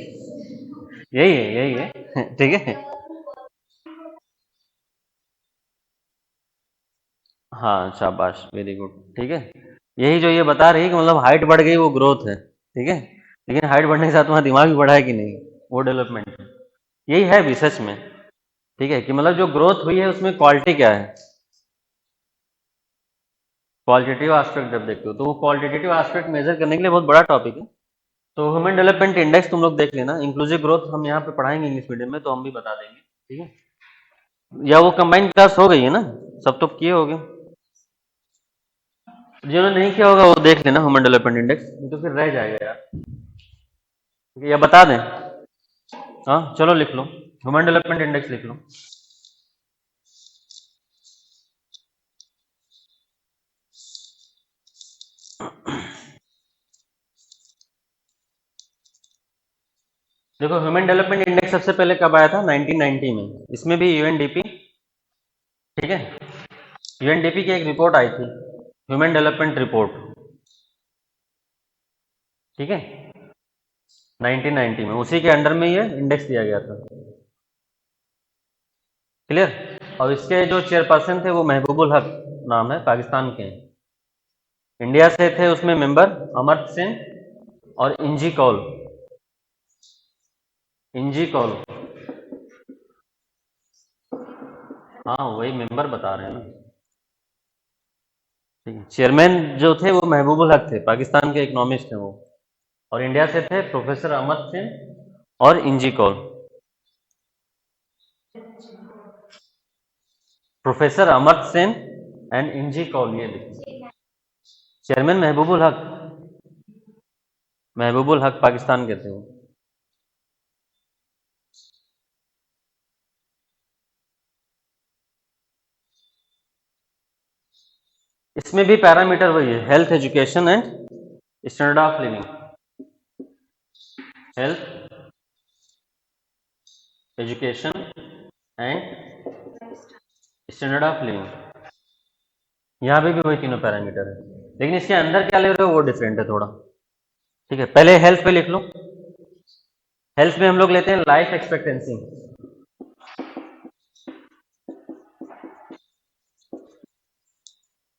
यही है ठीक है। हाँ, शाबाश, वेरी गुड, ठीक है। यही जो ये बता रही है कि मतलब हाइट बढ़ गई वो ग्रोथ है, ठीक है। लेकिन हाइट बढ़ने के साथ तुम्हारा दिमाग भी बढ़ा है कि नहीं, वो डेवलपमेंट है। यही है भी सच में, ठीक है, कि मतलब जो ग्रोथ हुई है उसमें क्वालिटी क्या है। क्वालिटेटिव एस्पेक्ट जब देखते हो तो वो क्वालिटेटिव एस्पेक्ट मेजर करने के लिए बहुत बड़ा टॉपिक है। तो ह्यूमन डेवलपमेंट इंडेक्स तुम लोग देख लेना। इंक्लूसिव ग्रोथ हम यहाँ पे पढ़ाएंगे इंग्लिश मीडियम में, तो हम भी बता देंगे, ठीक है। या वो कंबाइंड क्लास हो गई है ना, सब तो किए होगे। जिन्होंने नहीं किया होगा वो देख लेना ह्यूमन डेवलपमेंट इंडेक्स, नहीं तो फिर रह जाएगा यार, ठीक है, या बता दें। हाँ चलो लिख लो, ह्यूमन डेवलपमेंट इंडेक्स लिख लो। देखो, ह्यूमन डेवलपमेंट इंडेक्स सबसे पहले कब आया था? 1990 में। इसमें भी यूएनडीपी, ठीक है, यूएनडीपी की एक रिपोर्ट आई थी, ह्यूमन डेवलपमेंट रिपोर्ट, ठीक है, 1990 में। उसी के अंडर में ये इंडेक्स दिया गया था, क्लियर। और इसके जो चेयरपर्सन थे वो महबूबुल हक नाम है, पाकिस्तान के हैं। इंडिया से थे उसमें मेंबर अमर्त्य सेन और इंजी कौल। इंजी कौल, हाँ वही मेंबर बता रहे हैं ना, ठीक है। चेयरमैन जो थे वो महबूबुल हक थे, पाकिस्तान के इकोनॉमिस्ट हैं वो। और इंडिया से थे प्रोफेसर अमर्त्य सेन और इंजी कौल। प्रोफेसर अमर्त्य सेन एंड इंजी कौल, ये लिखिए। चेयरमैन महबूबुल हक, महबूबुल हक पाकिस्तान के थे वो। इसमें भी पैरामीटर वही है, health, education and standard of living. Health, education and standard of living. यहाँ पे भी वही तीनों पैरामीटर है, लेकिन इसके अंदर क्या ले रहे हो वो डिफरेंट है थोड़ा, ठीक है, पहले हेल्थ पे लिख लो। हेल्थ में हम लोग लेते हैं लाइफ एक्सपेक्टेंसी।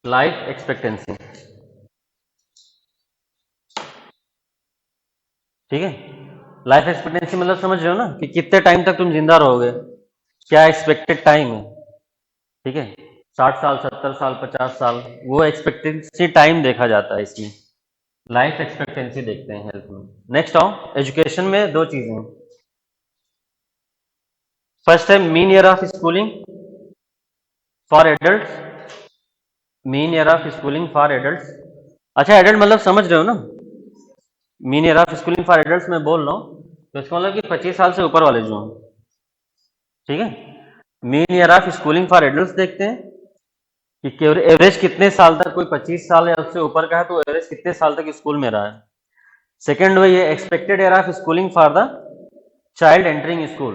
लाइफ एक्सपेक्टेंसी, ठीक है। लाइफ एक्सपेक्टेंसी मतलब समझ रहे हो ना कि कितने टाइम तक तुम जिंदा रहोगे, क्या एक्सपेक्टेड टाइम है, ठीक है। 60 साल, 70 साल, 50 साल, वो एक्सपेक्टेंसी टाइम देखा जाता है इसमें। लाइफ एक्सपेक्टेंसी देखते हैं हेल्थ में। नेक्स्ट आओ, एजुकेशन में दो चीजें हैं। फर्स्ट है mean year of schooling for adult. Mean year of schooling for adult. अच्छा, एडल्ट मतलब समझ रहे हो ना। Mean year of schooling for adult मैं बोल रहा हूँ, तो इसका मतलब कि 25 साल से ऊपर वाले जो हैं, ठीक है। Mean year of schooling for adult देखते हैं कि एवरेज कितने साल तक, कोई 25 साल या उससे ऊपर का है तो एवरेज कितने साल तक स्कूल में रहा है। सेकेंड वे ये expected year of schooling for the child entering school.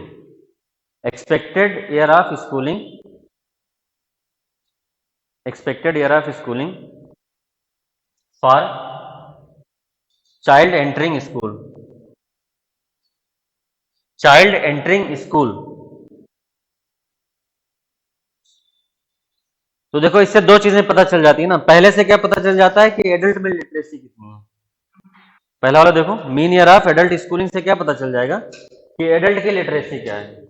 Expected year of schooling, expected year of schooling for child entering school. Child entering school. तो देखो, इससे दो चीजें पता चल जाती है ना। पहले से क्या पता चल जाता है कि एडल्ट में लिटरेसी कितनी है। पहला वाला देखो, mean year of adult schooling से क्या पता चल जाएगा कि एडल्ट की लिटरेसी क्या है।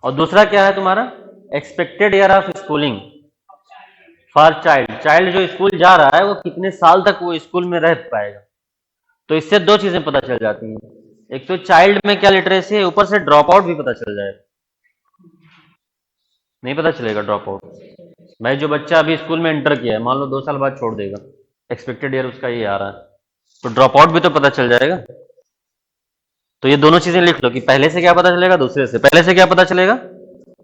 और दूसरा क्या है तुम्हारा, expected year of schooling for child. Child जो स्कूल जा रहा है वो कितने साल तक वो स्कूल में रह पाएगा। तो इससे दो चीजें पता चल जाती हैं, एक तो चाइल्ड में क्या लिटरेसी है, ऊपर से ड्रॉप आउट भी पता चल जाएगा। नहीं पता चलेगा ड्रॉप आउट। भाई जो बच्चा अभी स्कूल में एंटर किया है, मान लो 2 साल बाद छोड़ देगा, एक्सपेक्टेड ईयर उसका ये आ रहा है, तो ड्रॉप आउट भी तो पता चल जाएगा। तो ये दोनों चीजें लिख लो कि पहले से क्या पता चलेगा, दूसरे से। पहले से क्या पता चलेगा,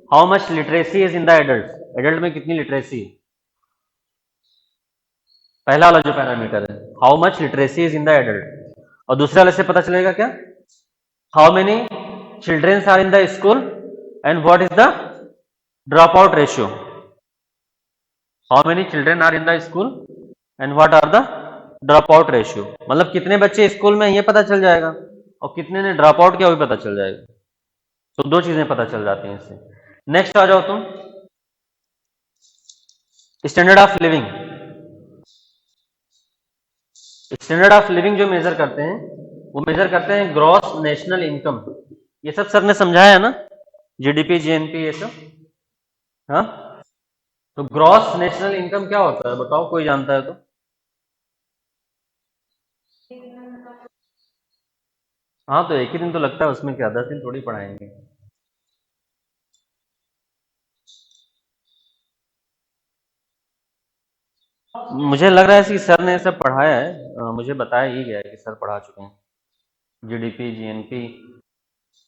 how much literacy is in the adult. Adult में कितनी लिटरेसी है, पहला वाला जो पैरामीटर है, how much literacy is in the adult. और दूसरे वाले से पता चलेगा क्या, how many children are in the school and what is the drop out ratio. How many children are in the school and what are the drop out ratio. मतलब कितने बच्चे स्कूल में, ये पता चल जाएगा, और कितने ने ड्रॉप आउट किया वो भी पता चल जाएगा। तो दो चीजें पता चल जाती हैं इससे। नेक्स्ट आ जाओ तुम, standard of living. Standard of living जो मेजर करते हैं, वो मेजर करते हैं ग्रॉस नेशनल इनकम। ये सब सर ने समझाया है ना, जीडीपी, जीएनपी, ये सब। हाँ, तो ग्रॉस नेशनल इनकम क्या होता है बताओ, कोई जानता है तो। हाँ, तो एक ही दिन तो लगता है उसमें, क्या 10 दिन थोड़ी पढ़ाएंगे। मुझे लग रहा है कि सर ने सब पढ़ाया है, मुझे बताया ही गया है कि सर पढ़ा चुके हैं, जीडीपी, जीएनपी।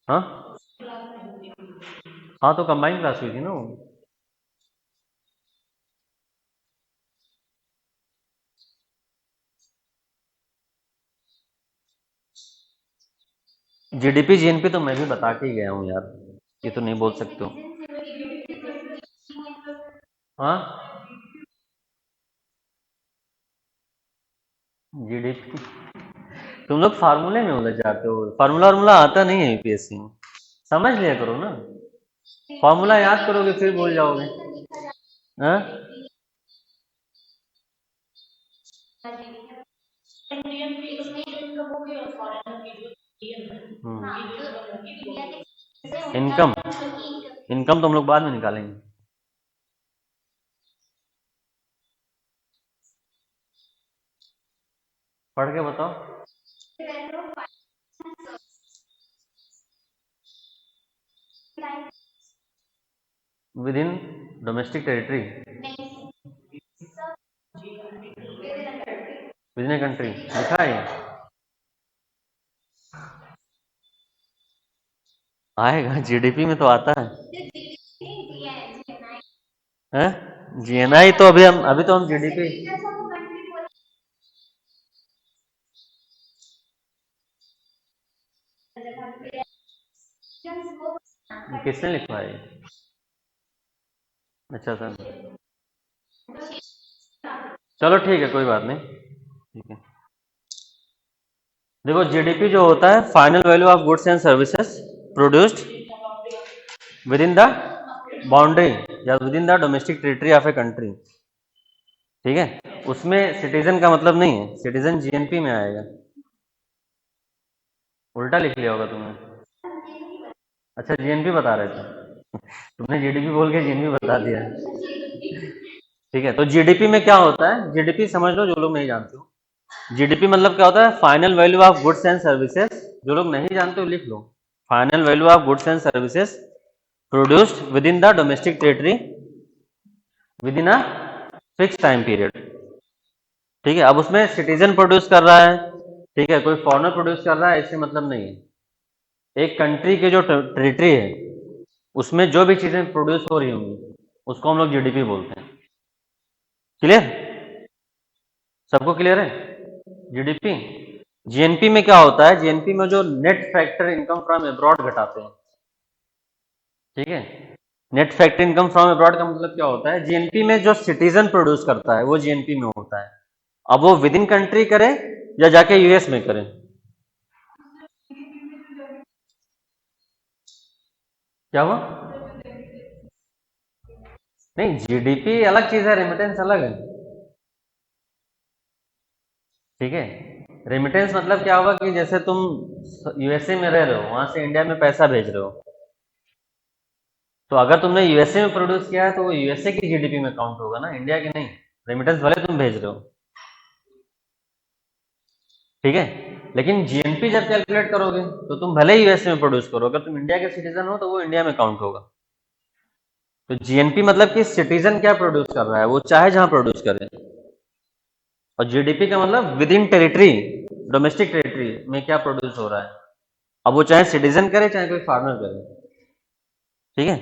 हाँ, हाँ, तो कंबाइंड क्लास हुई थी ना वो। जीडीपी, जीएनपी तो मैं भी बता के ही गया हूँ यार, ये तो नहीं बोल सकते हो। हाँ, जीडीपी, तुम लोग फार्मूले में उलझ जाते हो, फार्मूला वार्मूला आता नहीं है यूपीएससी में, समझ लिया करो ना। फार्मूला याद करोगे फिर भूल जाओगे। हाँ, इनकम, इनकम तो हम लोग बाद में निकालेंगे। पढ़ के बताओ। With in domestic territory, with in country लिखा है। आएगा, जीडीपी में तो आता है। हैं, जीएनआई तो अभी तो हम जीडीपी। किसने लिखवाया है? अच्छा सर, चलो ठीक है, कोई बात नहीं, ठीक है। देखो जीडीपी जो होता है final value of goods and services produced within the boundary या within the domestic territory of a country, ठीक है। उसमें सिटीजन का मतलब नहीं है, सिटीजन जीएनपी में आएगा। उल्टा लिख लिया होगा तुमने। अच्छा जीएनपी बता रहे थे तुमने जीडीपी बोल के जीएनपी बता दिया। ठीक है, तो जीडीपी में क्या होता है, जीडीपी समझ लो जो लोग नहीं जानते हो। जीडीपी मतलब क्या होता है, final value of goods and services. जो लोग नहीं जानते हो लिख लो, final value of goods and services produced within the domestic territory within a fix time period. ठीक है, अब उसमें सिटीजन प्रोड्यूस कर रहा है, ठीक है, कोई फॉरेनर प्रोड्यूस कर रहा है, इससे मतलब नहीं है। एक कंट्री के जो टेरिटरी है उसमें जो भी चीजें प्रोड्यूस हो रही होंगी उसको हम लोग जीडीपी बोलते हैं। क्लियर, सबको क्लियर है। जीडीपी, जीएनपी में क्या होता है, जीएनपी में जो net factor income from abroad घटाते हैं, ठीक है। Net factor income from abroad का मतलब क्या होता है, जीएनपी में जो सिटीजन प्रोड्यूस करता है वो जीएनपी में होता है। अब वो विद इन कंट्री करे या जाके यूएस में करे। क्या हुआ? नहीं, जीडीपी अलग चीज है, रेमिटेंस अलग है। ठीक है, रेमिटेंस मतलब क्या होगा कि जैसे तुम यूएसए में रह रहे हो, वहां से इंडिया में पैसा भेज रहे हो, तो अगर तुमने यूएसए में प्रोड्यूस किया है तो वो यूएसए की जीडीपी में काउंट होगा ना, इंडिया की नहीं। रेमिटेंस भले तुम भेज रहे हो, ठीक है, लेकिन जीएनपी जब कैलकुलेट करोगे तो तुम भले ही यूएसए में प्रोड्यूस करो, अगर तुम इंडिया के सिटीजन हो तो वो इंडिया में काउंट होगा। तो जीएनपी मतलब कि सिटीजन क्या प्रोड्यूस कर रहा है, वो चाहे जहां प्रोड्यूस करे। और जीडीपी का मतलब with in territory, domestic territory में क्या प्रोड्यूस हो रहा है। अब वो चाहे सिटीजन करे चाहे कोई फॉरनर करे, ठीक है।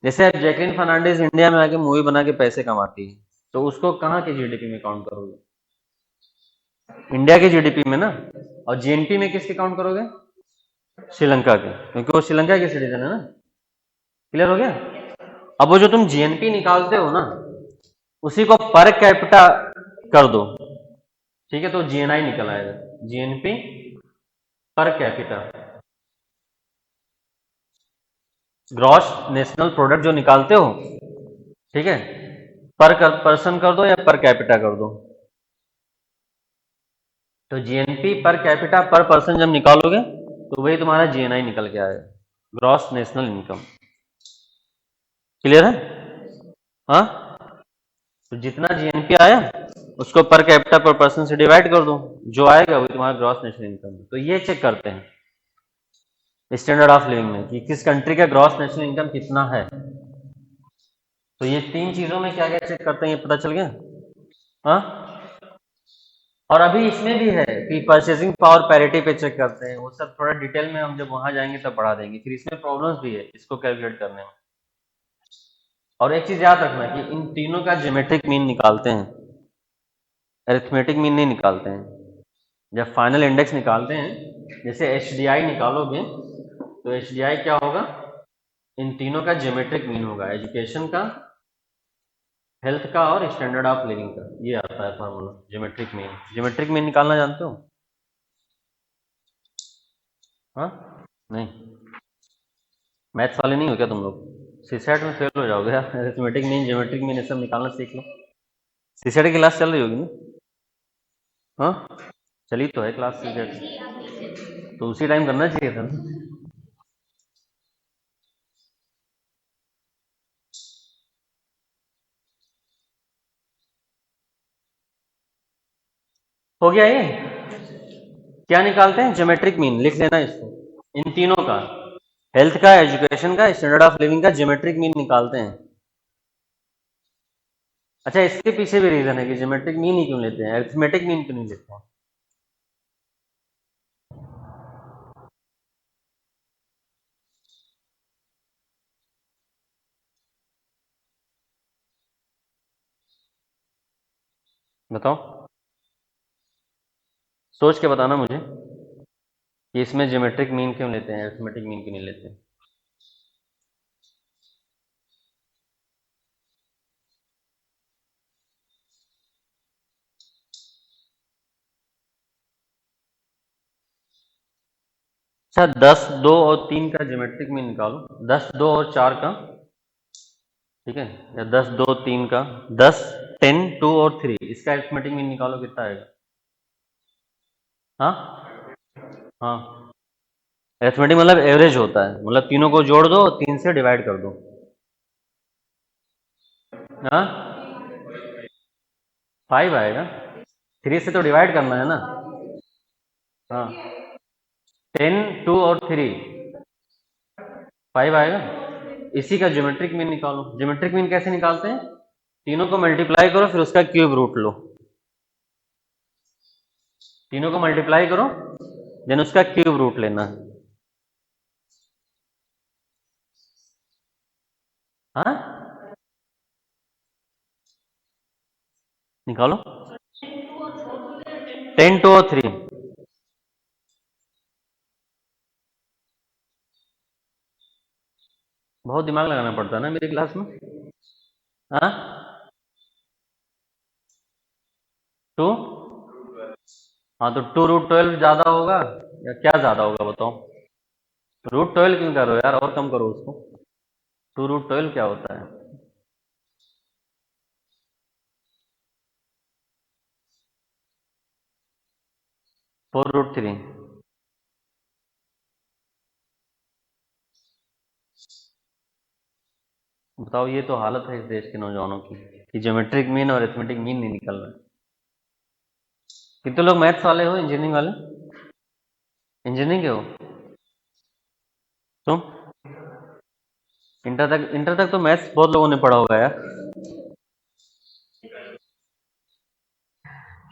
जैसे अब जैकलिन फर्नांडिस इंडिया में आके मूवी बना के पैसे कमाती है, तो उसको कहाँ की जीडीपी में काउंट करोगे? इंडिया की जीडीपी में ना। और जीएनपी में किसके काउंट करोगे? श्रीलंका के, क्योंकि वो श्रीलंका के सिटीजन है ना। क्लियर हो गया? अब वो जो तुम जीएनपी निकालते हो ना, उसी को पर कैपिटा कर दो, ठीक है, तो जीएनआई निकल आएगा। GNP per capita, gross national product जो निकालते हो, ठीक है, पर पर्सन कर दो या पर कैपिटा कर दो। तो जीएनपी पर कैपिटा पर पर्सन जब निकालोगे तो वही तुम्हारा जीएनआई निकल के आएगा, ग्रॉस नेशनल इनकम। क्लियर है? हाँ, तो जितना जीएनपी आया उसको पर कैपिटा पर पर्सन से डिवाइड कर दो, जो आएगा वही तुम्हारा ग्रॉस नेशनल इनकम है। तो ये चेक करते हैं स्टैंडर्ड ऑफ लिविंग में कि किस कंट्री का ग्रॉस नेशनल इनकम कितना है। तो ये तीन चीजों में क्या क्या चेक करते हैं, ये पता चल गया। हाँ, और अभी इसमें भी है कि परचेसिंग पावर पैरिटी पे चेक करते हैं, वो सब थोड़ा डिटेल में हम जब वहां जाएंगे तब बढ़ा देंगे। फिर इसमें प्रॉब्लम्स भी है इसको कैलकुलेट करने में। और एक चीज याद रखना कि इन तीनों का ज्योमेट्रिक मीन निकालते हैं, अरिथमेटिक मीन नहीं निकालते हैं। जब फाइनल इंडेक्स निकालते हैं, जैसे एचडीआई निकालोगे तो एचडीआई क्या होगा, इन तीनों का ज्योमेट्रिक मीन होगा, एजुकेशन का, हेल्थ का और स्टैंडर्ड ऑफ लिविंग का। ये आता है formula geometric mean. Geometric mean निकालना जानते हो? हाँ, नहीं, मैथ्स वाले नहीं हो क्या तुम लोग? सीसेट में फेल हो जाओगे यार, अरिथमेटिक मीन ज्योमेट्रिक मीन ये सब निकालना सीख लो। सीसेट की क्लास चल रही होगी ना? हाँ, चली तो है क्लास सीसेट, तो उसी टाइम करना चाहिए था ना। हो गया ये? क्या निकालते हैं? ज्योमेट्रिक मीन, लिख लेना इसको, इन तीनों का, हेल्थ का, एजुकेशन का, स्टैंडर्ड ऑफ लिविंग का ज्योमेट्रिक मीन निकालते हैं। अच्छा, इसके पीछे भी रीजन है कि ज्योमेट्रिक मीन ही क्यों लेते हैं, अरिथमेटिक मीन क्यों नहीं लेते हैं? बताओ, सोच के बताना मुझे कि इसमें ज्योमेट्रिक मीन क्यों लेते हैं, अरिथमेटिक मीन क्यों नहीं लेते हैं। अच्छा 10, 2 और 3 का ज्योमेट्रिक मीन निकालो। 10, 2 और 4 का, ठीक है, या 10, 2, 3 का, 10, 10, 2 और 3, इसका अरिथमेटिक मीन निकालो कितना आएगा। हाँ हाँ, अरिथमेटिक मतलब एवरेज होता है, मतलब तीनों को जोड़ दो, 3 से डिवाइड कर दो। हाँ 5 आएगा, 3 से तो डिवाइड करना है ना। हाँ 10, 2 और 3, 5 आएगा। इसी का ज्योमेट्रिक मीन निकालो। ज्योमेट्रिक मीन कैसे निकालते हैं, तीनों को मल्टीप्लाई करो फिर उसका क्यूब रूट लो। तीनों को मल्टीप्लाई करो देन उसका क्यूब रूट लेना है। हाँ निकालो। 10, 2 और 3, बहुत दिमाग लगाना पड़ता है ना मेरी क्लास में। हाँ 2, हाँ तो 2√12 ज्यादा होगा या क्या ज्यादा होगा बताओ। √12 क्यों करो यार, और कम करो उसको। 2√12 क्या होता है। 4√3, बताओ, ये तो हालत है इस देश के नौजवानों की कि ज्योमेट्रिक मीन और अरिथमेटिक मीन नहीं निकल रहा है। कितने लोग मैथ्स वाले हो, इंजीनियरिंग वाले, इंजीनियरिंग के हो तुम। इंटर तक तो मैथ्स बहुत लोगों ने पढ़ा होगा यार।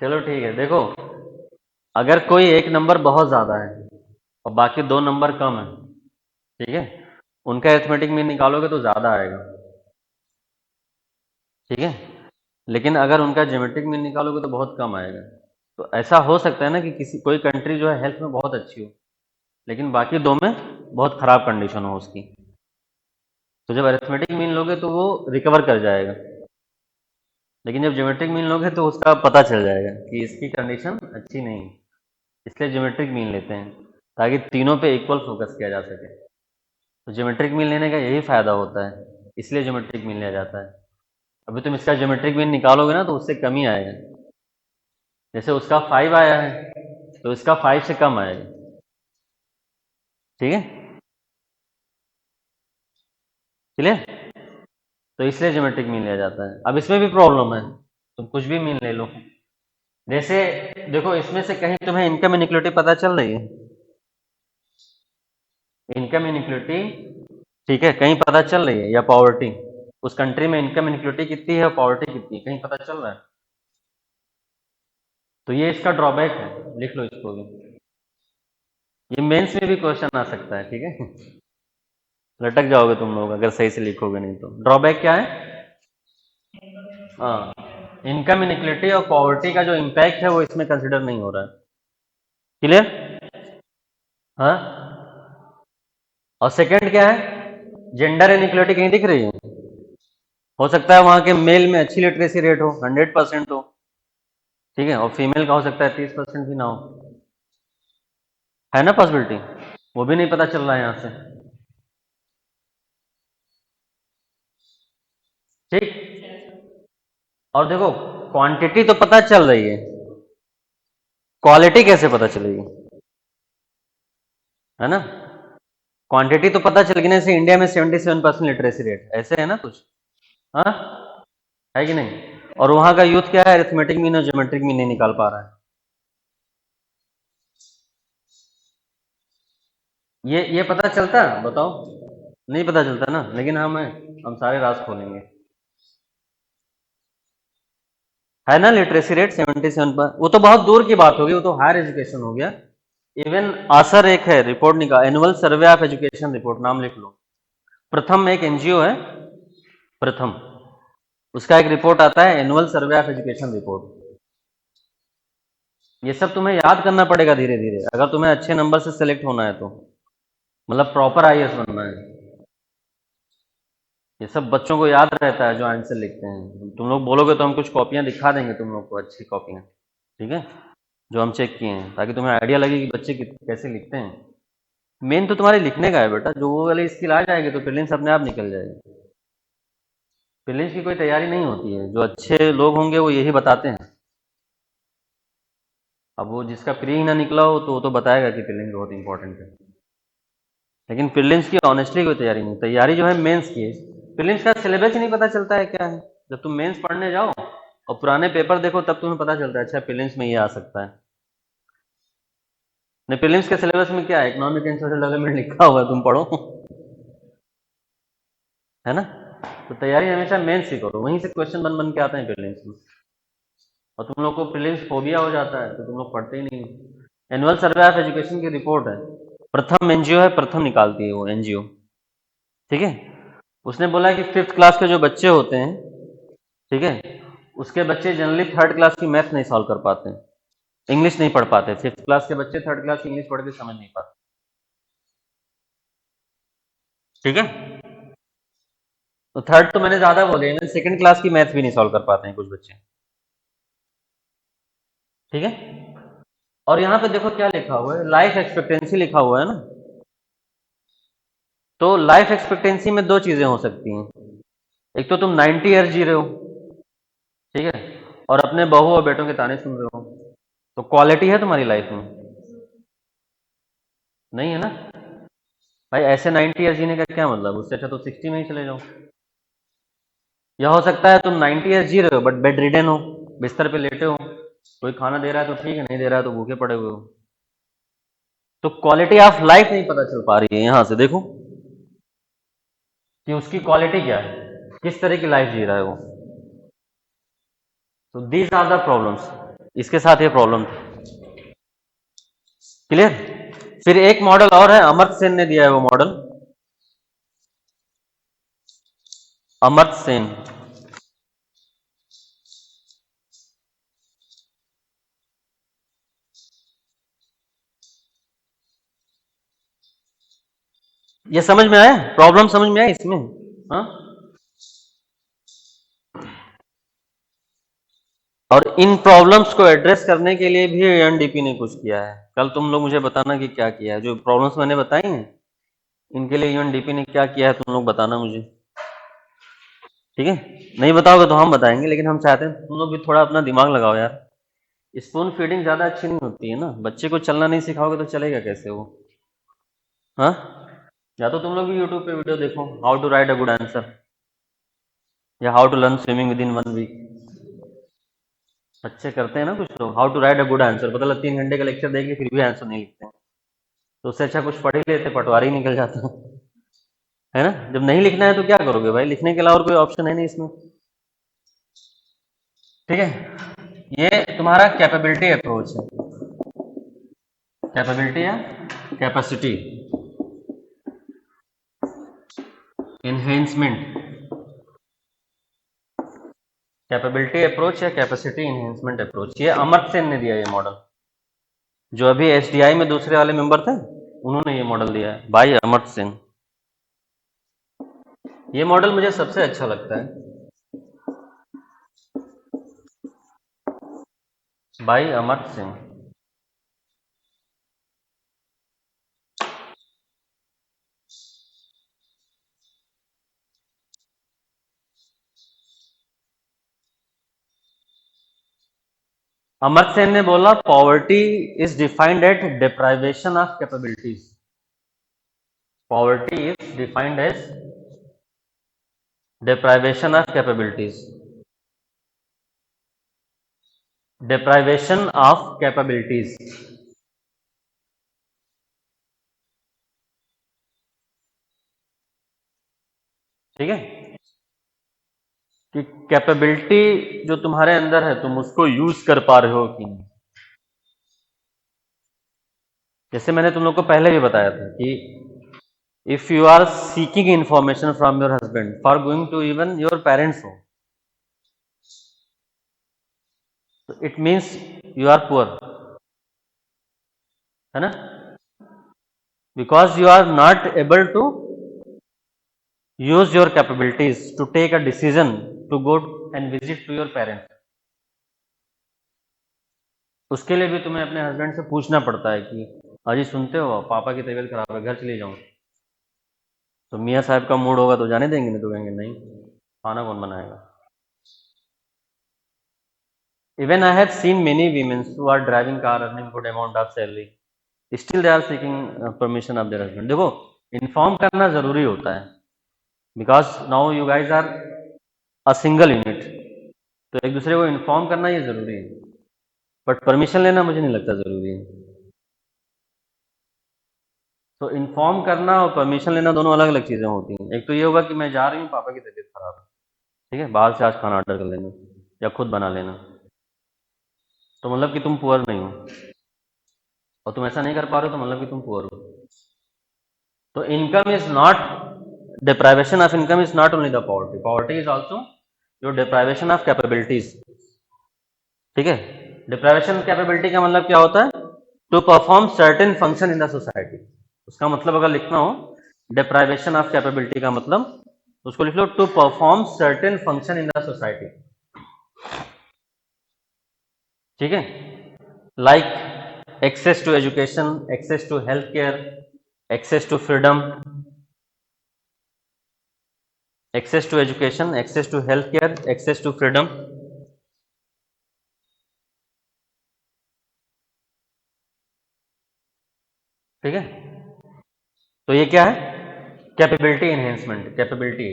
चलो ठीक है, देखो, अगर कोई एक नंबर बहुत ज्यादा है और बाकी दो नंबर कम है, ठीक है, उनका अरिथमेटिक मीन निकालोगे तो ज्यादा आएगा, ठीक है, लेकिन अगर उनका ज्योमेट्रिक मीन निकालोगे तो बहुत कम आएगा। तो ऐसा हो सकता है ना कि किसी कोई कंट्री जो है हेल्थ में बहुत अच्छी हो लेकिन बाकी दो में बहुत खराब कंडीशन हो उसकी, तो जब अरिथमेटिक मीन लोगे तो वो रिकवर कर जाएगा, लेकिन जब ज्योमेट्रिक मीन लोगे तो उसका पता चल जाएगा कि इसकी कंडीशन अच्छी नहीं है, इसलिए ज्योमेट्रिक मीन लेते हैं ताकि तीनों पे इक्वल फोकस किया जा सके। तो ज्योमेट्रिक मीन लेने का यही फायदा होता है, इसलिए ज्योमेट्रिक मीन लिया जाता है। अभी तुम इसका ज्योमेट्रिक मीन निकालोगे ना तो उससे कम ही आएगा, जैसे उसका 5 आया है तो इसका 5 से कम आएगा, ठीक है, क्लियर। तो इसलिए ज्योमेट्रिक मीन लिया जाता है। अब इसमें भी प्रॉब्लम है, तुम कुछ भी मीन ले लो, जैसे देखो इसमें से कहीं तुम्हें इनकम इनइक्वालिटी पता चल रही है, इनकम इनइक्वालिटी, ठीक है, कहीं पता चल रही है, या पॉवर्टी, उस कंट्री में इनकम इनइक्वालिटी कितनी है और पॉवर्टी कितनी है, कहीं पता चल रहा है। तो ये इसका ड्रॉबैक है, लिख लो इसको भी, ये मेंस में भी क्वेश्चन आ सकता है, ठीक है। लटक जाओगे तुम लोग अगर सही से लिखोगे नहीं तो। ड्रॉबैक क्या है, हाँ, इनकम इनइक्वालिटी और पॉवर्टी का जो इम्पैक्ट है वो इसमें कंसिडर नहीं हो रहा है, क्लियर। हाँ, और सेकंड क्या है, जेंडर इनइक्वालिटी कहीं दिख रही है, हो सकता है वहां के मेल में अच्छी लिटरेसी रेट हो, 100% हो, ठीक है, और फीमेल का हो सकता है 30% भी ना हो, है ना पॉसिबिलिटी, वो भी नहीं पता चल रहा है यहाँ से, ठीक। और देखो, क्वांटिटी तो पता चल रही है, क्वालिटी कैसे पता चलेगी, है ना। क्वांटिटी तो पता चल गई ना, जैसे इंडिया में 77% लिटरेसी रेट, ऐसे है ना कुछ, हाँ, है कि नहीं। और वहां का यूथ क्या है, अरिथमेटिक मीन और ज्योमेट्रिक मीन नहीं निकाल पा रहा है। ये पता चलता, बताओ, नहीं पता चलता ना, लेकिन हम सारे राज खोलेंगे, है ना। लिटरेसी रेट 77 पर, वो तो बहुत दूर की बात होगी, वो तो हायर एजुकेशन हो गया। इवन आसर एक है रिपोर्ट निकाल, annual survey of education report, नाम लिख लो। प्रथम एक एनजीओ है, प्रथम, उसका एक रिपोर्ट आता है, annual survey of education report. ये सब तुम्हें याद करना पड़ेगा धीरे धीरे, अगर तुम्हें अच्छे नंबर से सिलेक्ट होना है तो, मतलब प्रॉपर आईएएस बनना है। ये सब बच्चों को याद रहता है जो आंसर लिखते हैं, तुम लोग बोलोगे तो हम कुछ कॉपियां दिखा देंगे तुम लोग को, अच्छी कॉपियां, ठीक है, जो हम चेक किए हैं, ताकि तुम्हें आइडिया लगे कि बच्चे कैसे लिखते हैं। मेन तो तुम्हारे लिखने का है बेटा, जो वो वाली स्किल आ जाएगी तो प्रीलिम्स अपने आप निकल जाएगी। प्रीलिम्स की कोई तैयारी नहीं होती है, जो अच्छे लोग होंगे वो यही बताते हैं। अब वो जिसका प्री ही ना निकला हो तो वो तो बताएगा कि प्रीलिम्स बहुत इंपॉर्टेंट है, लेकिन प्रीलिम्स की ऑनेस्टली कोई तैयारी नहीं। तैयारी जो है मेंस की है। प्रीलिम्स का सिलेबस ही नहीं पता चलता है क्या है। जब तुम मेंस पढ़ने जाओ और पुराने पेपर देखो तब तुम्हें पता चलता है अच्छा प्रीलिम्स में ये आ सकता है। नहीं, प्रीलिम्स के सिलेबस में क्या है, इकोनॉमिक एंड सोशल डेवलपमेंट लिखा हुआ है, तुम पढ़ो है ना। तो तैयारी हमेशा मेंस ही करो, वहीं से क्वेश्चन बन बन के आते हैं प्रीलिम्स में। और तुम लोग को प्रीलिम्स फोबिया हो जाता है तो तुम लोग पढ़ते ही नहीं। एनुअल सर्वे ऑफ एजुकेशन की रिपोर्ट है, प्रथम एनजीओ है, प्रथम निकालती है वो एनजीओ, ठीक है। उसने बोला कि 5th क्लास के जो बच्चे होते हैं, ठीक है, उसके बच्चे जनरली 3rd क्लास की मैथ नहीं सॉल्व कर पाते हैं, इंग्लिश नहीं पढ़ पाते। 5th क्लास के बच्चे 3rd क्लास की इंग्लिश पढ़ के समझ नहीं पाते, ठीक है। तो 3rd तो मैंने ज्यादा बोले, इवन 2nd क्लास की मैथ भी नहीं सॉल्व कर पाते हैं कुछ बच्चे, ठीक है। और यहाँ पे देखो क्या लिखा हुआ है, लाइफ एक्सपेक्टेंसी लिखा हुआ है ना। तो लाइफ एक्सपेक्टेंसी में दो चीजें हो सकती हैं, एक तो तुम 90 ईयर जी रहे हो, ठीक है, और अपने बहू और बेटों के ताने सुन रहे हो, तो क्वालिटी है तुम्हारी लाइफ में? नहीं है ना भाई। ऐसे 90 ईयर जीने का क्या मतलब, उससे अच्छा तो 60 में ही चले जाओ। यह हो सकता है तुम 90 ईयर जी रहे हो बट बेड रिडन हो, बिस्तर पे लेटे हो, कोई खाना दे रहा है तो ठीक है, नहीं दे रहा है तो भूखे पड़े हुए हो। तो क्वालिटी ऑफ लाइफ नहीं पता चल पा रही है यहां से, देखो कि उसकी क्वालिटी क्या है, किस तरह की लाइफ जी रहा है वो। तो दीज आर द प्रॉब्लम्स, इसके साथ ये प्रॉब्लम थी। क्लियर। फिर एक मॉडल और है, अमर्त्य सेन ने दिया है वो मॉडल, अमर्त्य सेन। ये समझ में आया, प्रॉब्लम समझ में आया इसमें? हाँ। और इन प्रॉब्लम्स को एड्रेस करने के लिए भी यूएनडीपी ने कुछ किया है। कल तुम लोग मुझे बताना कि क्या किया है, जो प्रॉब्लम्स मैंने बताई हैं इनके लिए यूएनडीपी ने क्या किया है, तुम लोग बताना मुझे, ठीक है। नहीं बताओगे तो हम बताएंगे, लेकिन हम चाहते हैं तुम लोग भी थोड़ा अपना दिमाग लगाओ यार। स्पून फीडिंग ज्यादा अच्छी नहीं होती है ना, बच्चे को चलना नहीं सिखाओगे तो चलेगा कैसे वो। हाँ, या तो तुम लोग भी यूट्यूब पे वीडियो देखो, how to write a good answer, या how to learn swimming within 1 week. बच्चे करते हैं ना कुछ लोग, how to write a good answer, मतलब 3 घंटे का लेक्चर देख के फिर भी आंसर नहीं लिखते हैं। तो उससे अच्छा कुछ पढ़ ही लेते, पटवारी निकल जाता है ना। जब नहीं लिखना है तो क्या करोगे भाई, लिखने के अलावा और कोई ऑप्शन है नहीं इसमें, ठीक है। ये तुम्हारा कैपेबिलिटी अप्रोच है, कैपेबिलिटी या कैपेसिटी एनहेंसमेंट, कैपेबिलिटी अप्रोच या कैपेसिटी एनहेंसमेंट अप्रोच, ये अमर्त्य सेन ने दिया ये मॉडल। जो अभी एसडीआई में दूसरे वाले मेंबर थे उन्होंने ये मॉडल दिया है, भाई अमर्त्य सेन। ये मॉडल मुझे सबसे अच्छा लगता है, भाई अमर्त्य सेन। अमर्त्य सेन ने बोला poverty is defined at deprivation of capabilities, poverty is defined as deprivation of capabilities, deprivation of capabilities, ठीक है। कि कैपेबिलिटी जो तुम्हारे अंदर है तुम उसको यूज कर पा रहे हो कि नहीं। जैसे मैंने तुम लोग को पहले भी बताया था कि if you are seeking information from your husband for going to even your parents हो, तो it means you are poor, है ना, because you are not able to use your capabilities to take a decision to go and visit to your parents। उसके लिए भी तुम्हें अपने husband से पूछना पड़ता है कि अजी सुनते हो, पापा की तबीयत खराब है, घर चली जाऊँ। तो मियाँ साहब का मूड होगा तो जाने देंगे, नहीं तो कहेंगे नहीं, खाना कौन बनाएगा। Even I have seen many women who are driving car earning good amount of salary, still they are seeking permission of their husband. देखो, इन्फॉर्म करना जरूरी होता है, because now you guys are a single unit, तो एक दूसरे को inform करना ये जरूरी है, बट परमिशन लेना मुझे नहीं लगता जरूरी है। तो इन्फॉर्म करना और परमिशन लेना दोनों अलग अलग चीज़ें होती हैं। एक तो ये होगा कि मैं जा रही हूँ, पापा की तबीयत खराब है, ठीक है, बाहर से आज खाना ऑर्डर कर लेना या खुद बना लेना, तो मतलब कि तुम पुअर नहीं हो, और तुम ऐसा नहीं कर पा रहे हो तो मतलब कि तुम पुअर हो। तो income is not, deprivation of income is not only the poverty, poverty is also your deprivation of capabilities, ठीक है। डिप्राइवेशन कैपेबिलिटी का मतलब क्या होता है, to perform certain function in the society. उसका मतलब अगर लिखना हो, डिप्राइवेशन ऑफ कैपेबिलिटी का मतलब उसको लिख लो, to perform certain function in the society, ठीक है। Like access to education, access to health care, access to freedom, access to education, access to health care, access to freedom, ठीक है। तो ये क्या है, कैपेबिलिटी एनहेंसमेंट, कैपेबिलिटी।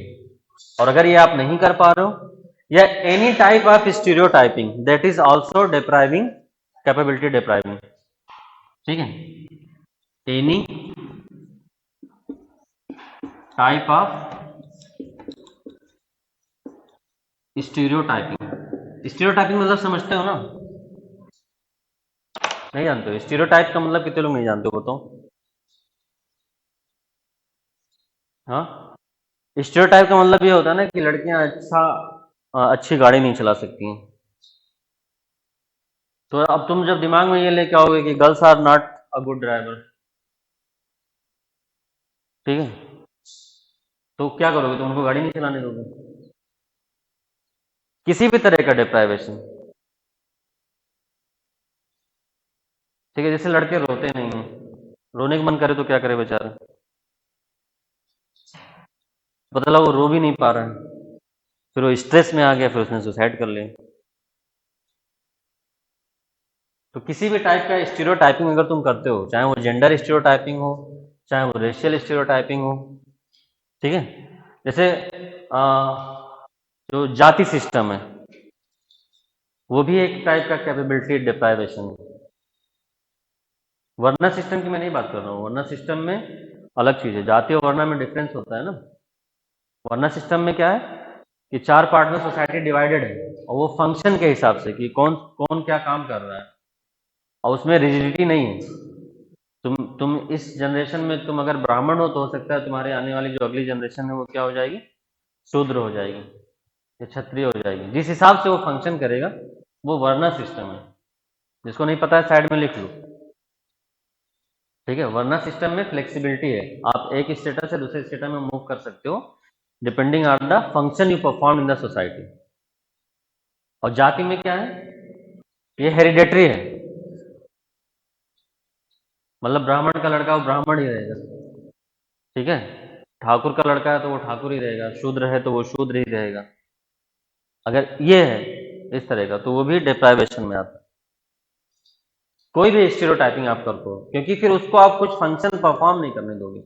और अगर ये आप नहीं कर पा रहे हो, या any type of stereotyping that is also depriving capability, depriving, ठीक है। Any type of stereotyping, stereotyping मतलब समझते हो ना, नहीं जानते हो स्टीरियोटाइप का मतलब, कितने लोग नहीं जानते हो बताओ। हाँ, स्टीरियोटाइप का मतलब ये होता है ना कि लड़कियां अच्छी गाड़ी नहीं चला सकती हैं। तो अब तुम जब दिमाग में ये लेके आओगे कि girls are not a good driver, ठीक है, तो क्या करोगे, तुम उनको गाड़ी नहीं चलाने दोगे, किसी भी तरह का डिप्राइवेशन, ठीक है। जैसे लड़के रोते नहीं हैं, रोने का मन करे तो क्या करे बेचारा, पता लगा वो रो भी नहीं पा रहा है, फिर वो स्ट्रेस में आ गया, फिर उसने सुसाइड कर लिया। तो किसी भी टाइप का स्टीरियोटाइपिंग अगर तुम करते हो, चाहे वो जेंडर स्टीरियोटाइपिंग हो, चाहे वो रेशियल स्टीरियोटाइपिंग हो, ठीक है। जैसे जो जाति सिस्टम है, वो भी एक टाइप का कैपेबिलिटी डिप्राइवेशन है। वर्ना सिस्टम की मैं नहीं बात कर रहा हूँ, वर्ना सिस्टम में अलग चीज़ है, जाति और वर्ना में डिफरेंस होता है ना। वर्ना सिस्टम में क्या है कि चार पार्ट में सोसाइटी डिवाइडेड है, और वो फंक्शन के हिसाब से कि कौन कौन क्या काम कर रहा है, और उसमें रिजिडिटी नहीं है। तुम इस जनरेशन में तुम अगर ब्राह्मण हो तो हो सकता है तुम्हारे आने वाली जो अगली जनरेशन है वो क्या हो जाएगी, शूद्र हो जाएगी या क्षत्रिय हो जाएगी, जिस हिसाब से वो फंक्शन करेगा, वो वर्ना सिस्टम है। जिसको नहीं पता है साइड में लिख लो, ठीक है। वर्ना सिस्टम में फ्लेक्सिबिलिटी है, आप एक स्टेटस से दूसरे स्टेटस में मूव कर सकते हो depending on the function you perform in the society. और जाति में क्या है, ये हेरिडेटरी है, मतलब ब्राह्मण का लड़का वो ब्राह्मण ही रहेगा, ठीक है। ठाकुर का लड़का है तो वो ठाकुर ही रहेगा, शूद्र है तो वो शूद्र ही रहेगा। अगर ये है इस तरह का, तो वो भी डिप्राइवेशन में आता है। कोई भी स्टीरियोटाइपिंग आप करते हो, क्योंकि फिर उसको आप कुछ फंक्शन परफॉर्म नहीं करने दोगे।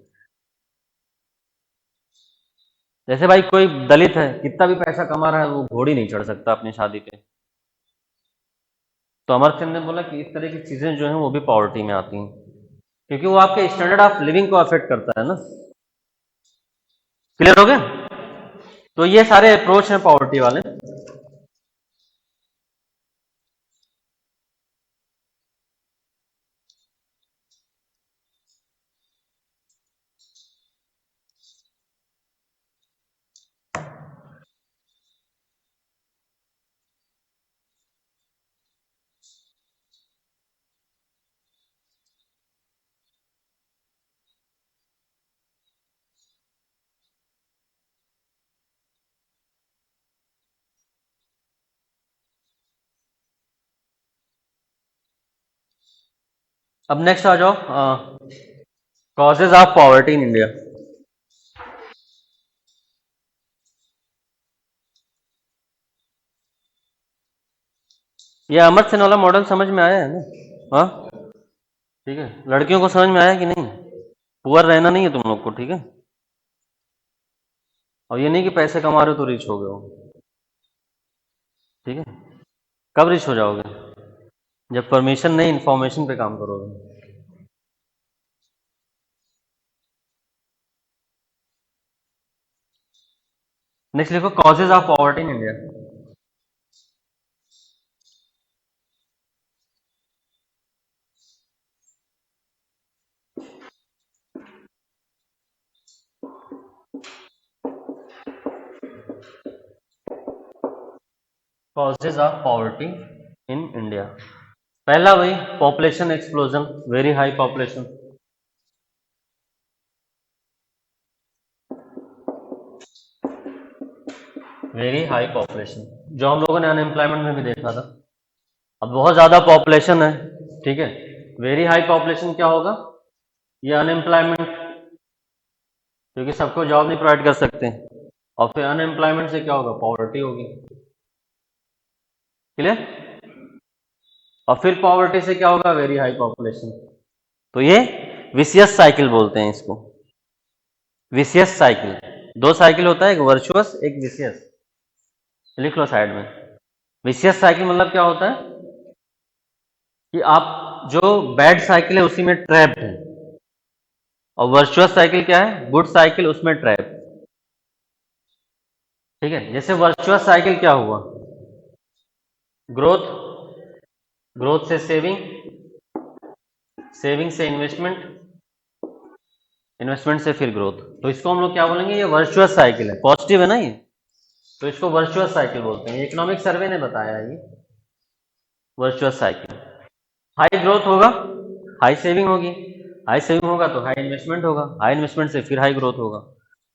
जैसे भाई कोई दलित है, कितना भी पैसा कमा रहा है, वो घोड़ी नहीं चढ़ सकता अपनी शादी पे, तो अमर सिंह ने बोला कि इस तरह की चीजें जो हैं वो भी पॉवर्टी में आती हैं, क्योंकि वो आपके स्टैंडर्ड ऑफ लिविंग को अफेक्ट करता है ना। क्लियर हो गया। तो ये सारे अप्रोच हैं पॉवर्टी वाले। अब नेक्स्ट आ जाओ, causes of poverty in India. ये अमर सेन वाला मॉडल समझ में आया है ना? हाँ, ठीक है। लड़कियों को समझ में आया कि नहीं? पुअर रहना नहीं है तुम लोग को, ठीक है। और ये नहीं कि पैसे कमा रहे हो तो रिच हो गए हो, ठीक है। कब रिच हो जाओगे? जब परमिशन नहीं, इंफॉर्मेशन पे काम करोगे। नेक्स्ट लिखो, causes of poverty in India. Causes of poverty in India. पहला वही, population explosion, very high population. Very high population, जो हम लोगों ने अनएम्प्लॉयमेंट में भी देखा था। अब बहुत ज्यादा पॉपुलेशन है, ठीक है। वेरी हाई पॉपुलेशन क्या होगा? ये अनएम्प्लॉयमेंट, क्योंकि सबको जॉब नहीं प्रोवाइड कर सकते। और फिर अनएम्प्लॉयमेंट से क्या होगा? पॉवर्टी होगी। क्लियर? और फिर पॉवर्टी से क्या होगा? Very high population. तो ये विशियस साइकिल बोलते हैं इसको, विशियस साइकिल। दो साइकिल होता है, एक वर्चुअस एक विशियस। लिख लो साइड में। विशियस साइकिल मतलब क्या होता है कि आप जो बैड साइकिल है उसी में ट्रैप्ड है, और वर्चुअस साइकिल क्या है? गुड साइकिल, उसमें ट्रैप। ठीक है। जैसे वर्चुअस साइकिल क्या हुआ? ग्रोथ, ग्रोथ से सेविंग, सेविंग से इन्वेस्टमेंट, इन्वेस्टमेंट से फिर ग्रोथ। तो इसको हम लोग क्या बोलेंगे? ये वर्चुअस साइकिल है, पॉजिटिव है ना ये, तो इसको वर्चुअस साइकिल बोलते हैं। इकोनॉमिक सर्वे ने बताया ये वर्चुअस साइकिल। हाई ग्रोथ होगा, हाई सेविंग होगी, हाई सेविंग होगा तो हाई इन्वेस्टमेंट होगा, हाई इन्वेस्टमेंट से फिर हाई ग्रोथ होगा।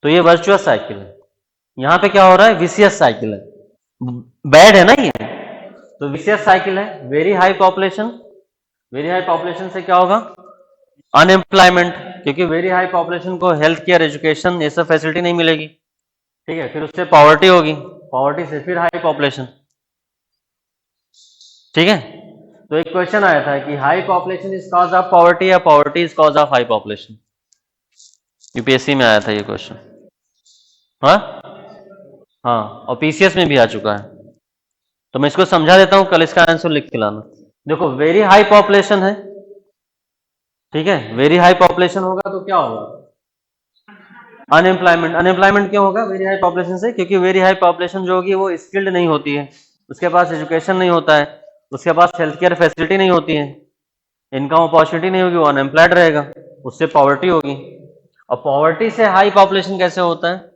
तो ये वर्चुअस साइकिल है। यहाँ पे क्या हो रहा है? विशियस साइकिल है, बैड है ना ये। तो विशियस साइकिल है, very high population, very high population से क्या होगा? अनएम्प्लॉयमेंट, क्योंकि वेरी हाई पॉपुलेशन को हेल्थ केयर, एजुकेशन, ये सब फैसिलिटी नहीं मिलेगी, ठीक है। फिर उससे पॉवर्टी होगी, पॉवर्टी से फिर हाई पॉपुलेशन, ठीक है। तो एक क्वेश्चन आया था कि high population is cause of poverty या poverty is cause of high population. UPSC में आया था ये क्वेश्चन। हाँ हाँ, और पीसीएस में भी आ चुका है। तो मैं इसको समझा देता हूं, कल इसका आंसर लिख के लाना। देखो, वेरी हाई पॉपुलेशन है, ठीक है। वेरी हाई पॉपुलेशन होगा तो क्या होगा? अनएम्प्लॉयमेंट। अनएम्प्लॉयमेंट क्यों होगा वेरी हाई पॉपुलेशन से? क्योंकि वेरी हाई पॉपुलेशन जो होगी वो स्किल्ड नहीं होती है, उसके पास एजुकेशन नहीं होता है, उसके पास हेल्थ केयर फैसिलिटी नहीं होती है, इनकम अपॉर्चुनिटी नहीं होगी, वो अनएम्प्लॉयड रहेगा, उससे पॉवर्टी होगी। और पॉवर्टी से हाई पॉपुलेशन कैसे होता है?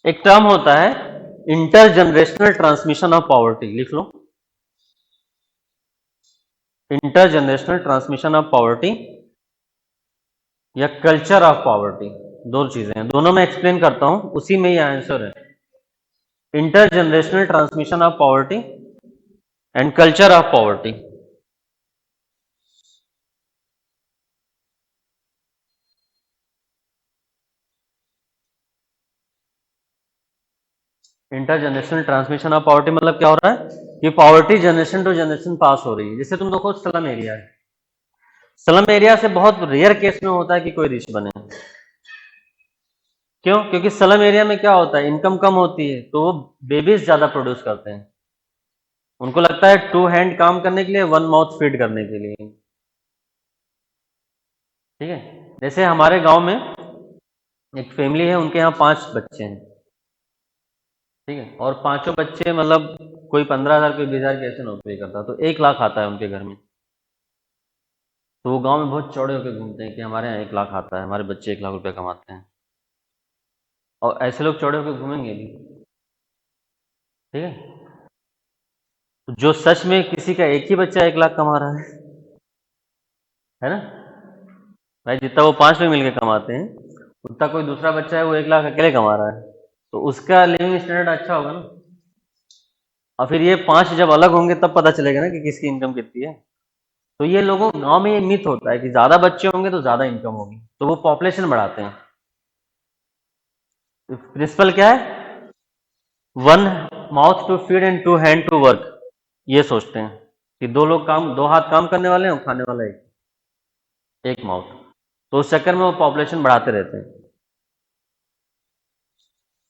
एक टर्म होता है इंटरजनरेशनल ट्रांसमिशन ऑफ पॉवर्टी, लिख लो, इंटरजनरेशनल ट्रांसमिशन ऑफ पॉवर्टी या कल्चर ऑफ पॉवर्टी। दो चीजें हैं, दोनों में एक्सप्लेन करता हूं, उसी में ही आंसर है। Intergenerational transmission of poverty and culture of poverty. Intergenerational transmission of poverty मतलब क्या हो रहा है कि poverty generation to generation pass हो रही है। जैसे तुम देखो, स्लम एरिया है, स्लम एरिया से बहुत रेयर केस में होता है कि कोई रिच बने। क्यों? क्योंकि स्लम एरिया में क्या होता है, इनकम कम होती है, तो वो बेबीज ज्यादा प्रोड्यूस करते हैं। उनको लगता है टू हैंड काम करने के लिए, वन माउथ फीड करने के लिए, ठीक है। जैसे हमारे गांव में एक फैमिली है, उनके यहाँ 5 बच्चे हैं, ठीक है। और पांचों बच्चे मतलब कोई 15,000 कोई 20,000 की ऐसे नौकरी करता, तो 1 लाख आता है उनके घर में। तो वो गांव में बहुत चौड़े होकर घूमते हैं कि हमारे यहाँ 1 लाख आता है, हमारे बच्चे 1 लाख रुपए कमाते हैं। और ऐसे लोग चौड़े होकर घूमेंगे भी, ठीक है। तो जो सच में किसी का एक ही बच्चा 1 लाख कमा रहा है ना भाई, जितना वो 5 लोग मिलकर कमाते हैं, उतना कोई दूसरा बच्चा है वो 1 लाख अकेले कमा रहा है, तो उसका लिविंग स्टैंडर्ड अच्छा होगा ना। और फिर ये 5 जब अलग होंगे तब पता चलेगा ना कि किसकी इनकम कितनी है। तो ये लोगों गांव में ये मिथ होता है कि ज्यादा बच्चे होंगे तो ज्यादा इनकम होगी, तो वो पॉपुलेशन बढ़ाते हैं। प्रिंसिपल क्या है? One mouth to feed and two hand to work. ये सोचते हैं कि दो हाथ काम करने वाले हैं और खाने वाला एक माउथ। तो उस चक्कर में वो पॉपुलेशन बढ़ाते रहते हैं।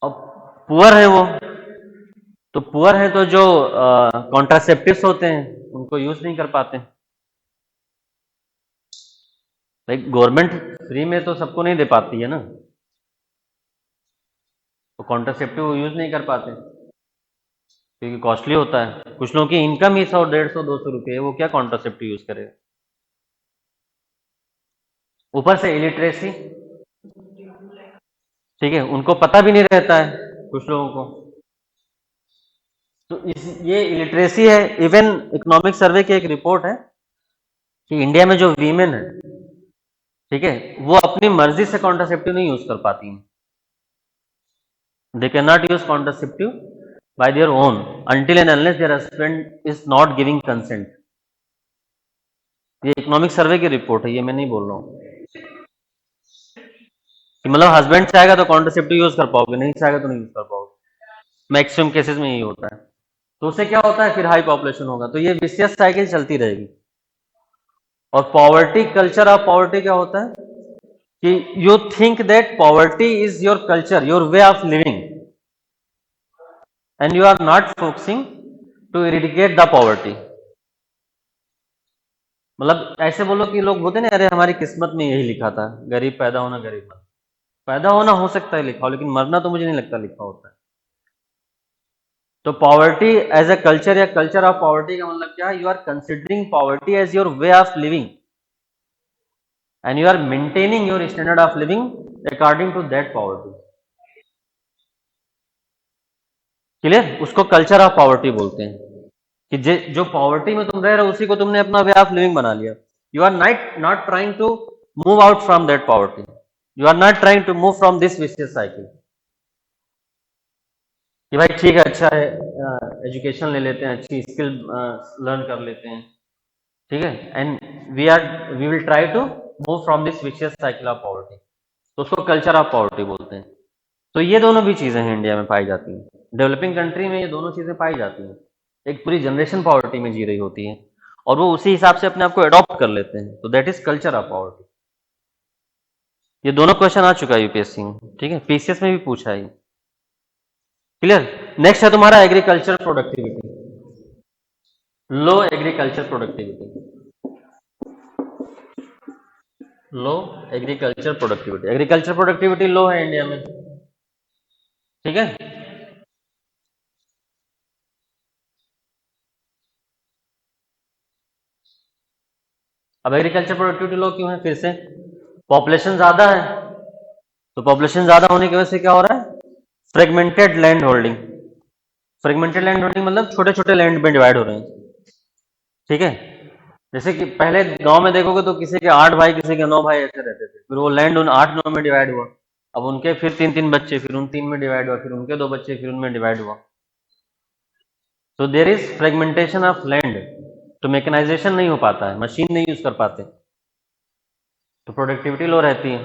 अब पुअर है वो, तो पुअर है तो जो कॉन्ट्रासेप्टिव्स होते हैं उनको यूज नहीं कर पाते। लाइक गवर्नमेंट फ्री में तो सबको नहीं दे पाती है ना, तो कॉन्ट्रासेप्टिव यूज नहीं कर पाते क्योंकि कॉस्टली होता है। कुछ लोगों की इनकम ही 100, 150, 200 रुपये है, वो क्या कॉन्ट्रासेप्टिव यूज करेगा। ऊपर से इलिटरेसी, ठीक है, उनको पता भी नहीं रहता है कुछ लोगों को। तो ये इलिटरेसी है। इवन इकोनॉमिक सर्वे की एक रिपोर्ट है कि इंडिया में जो वीमेन है, ठीक है, वो अपनी मर्जी से कॉन्ट्रासेप्टिव नहीं यूज कर पाती हैं। They can not use contraceptive bye their own until and unless their husband is not giving consent। ये इकोनॉमिक सर्वे की रिपोर्ट है, ये मैं नहीं बोल रहा हूँ कि मतलब हस्बैंड चाहेगा तो कॉन्ट्रासेप्टिव यूज कर पाओगे, नहीं चाहेगा तो नहीं यूज कर पाओगे। मैक्सिमम केसेस में यही होता है। तो उससे क्या होता है, फिर हाई पॉपुलेशन होगा, तो ये विशियस साइकिल चलती रहेगी। और पॉवर्टी, कल्चर ऑफ पॉवर्टी क्या होता है कि you think that poverty is your culture, your way of living, and you are not focusing to eradicate the poverty. मतलब ऐसे बोलो कि लोग बोलते ना, अरे हमारी किस्मत में यही लिखा था, गरीब पैदा होना, गरीब मरना। पैदा होना हो सकता है लिखा हो, लेकिन मरना तो मुझे नहीं लगता लिखा होता है। तो पॉवर्टी एज ए कल्चर या कल्चर ऑफ पॉवर्टी का मतलब क्या है, you are considering poverty as your way of living and you are maintaining your standard of living according to that poverty. Clear? उसको कल्चर ऑफ पॉवर्टी बोलते हैं कि जो पॉवर्टी में तुम रह रहे हो उसी को तुमने अपना वे ऑफ लिविंग बना लिया। You are not trying to move out from that poverty, you are not trying to move from this vicious cycle कि भाई ठीक है, अच्छा है, एजुकेशन ले लेते हैं, अच्छी स्किल लर्न कर लेते हैं, ठीक है, and we will try to move from this vicious cycle of poverty. तो उसको कल्चर ऑफ पॉवर्टी बोलते हैं। तो ये दोनों भी चीजें हैं इंडिया में पाई जाती हैं। डेवलपिंग कंट्री में ये दोनों चीजें पाई जाती हैं। एक पूरी जनरेशन पॉवर्टी में जी रही होती है और वो उसी हिसाब से अपने आप को अडॉप्ट कर लेते हैं, तो that is culture of poverty. ये दोनों क्वेश्चन आ चुका है यूपीएससी में, ठीक है, पीसीएस में भी पूछा है। क्लियर? नेक्स्ट है तुम्हारा एग्रीकल्चर प्रोडक्टिविटी, लो एग्रीकल्चर प्रोडक्टिविटी। लो agriculture productivity, agriculture productivity low है इंडिया में, ठीक है। अब एग्रीकल्चर प्रोडक्टिविटी लो क्यों है? फिर से पॉपुलेशन ज्यादा है, तो पॉपुलेशन ज्यादा होने की वजह से क्या हो रहा है, fragmented land holding. Fragmented land holding मतलब छोटे छोटे लैंड में डिवाइड हो रहे हैं, ठीक है। जैसे कि पहले गांव में देखोगे तो किसी के 8 भाई, किसी के 9 भाई ऐसे रहते थे, फिर वो लैंड उन 8-9 में डिवाइड हुआ, अब उनके फिर 3-3 बच्चे, फिर उन 3 में डिवाइड हुआ, फिर उनके 2 बच्चे, फिर उनमें डिवाइड हुआ। तो there is fragmentation of land, तो मैकेनाइजेशन नहीं हो पाता है, मशीन नहीं यूज कर पाते, तो प्रोडक्टिविटी लो रहती है।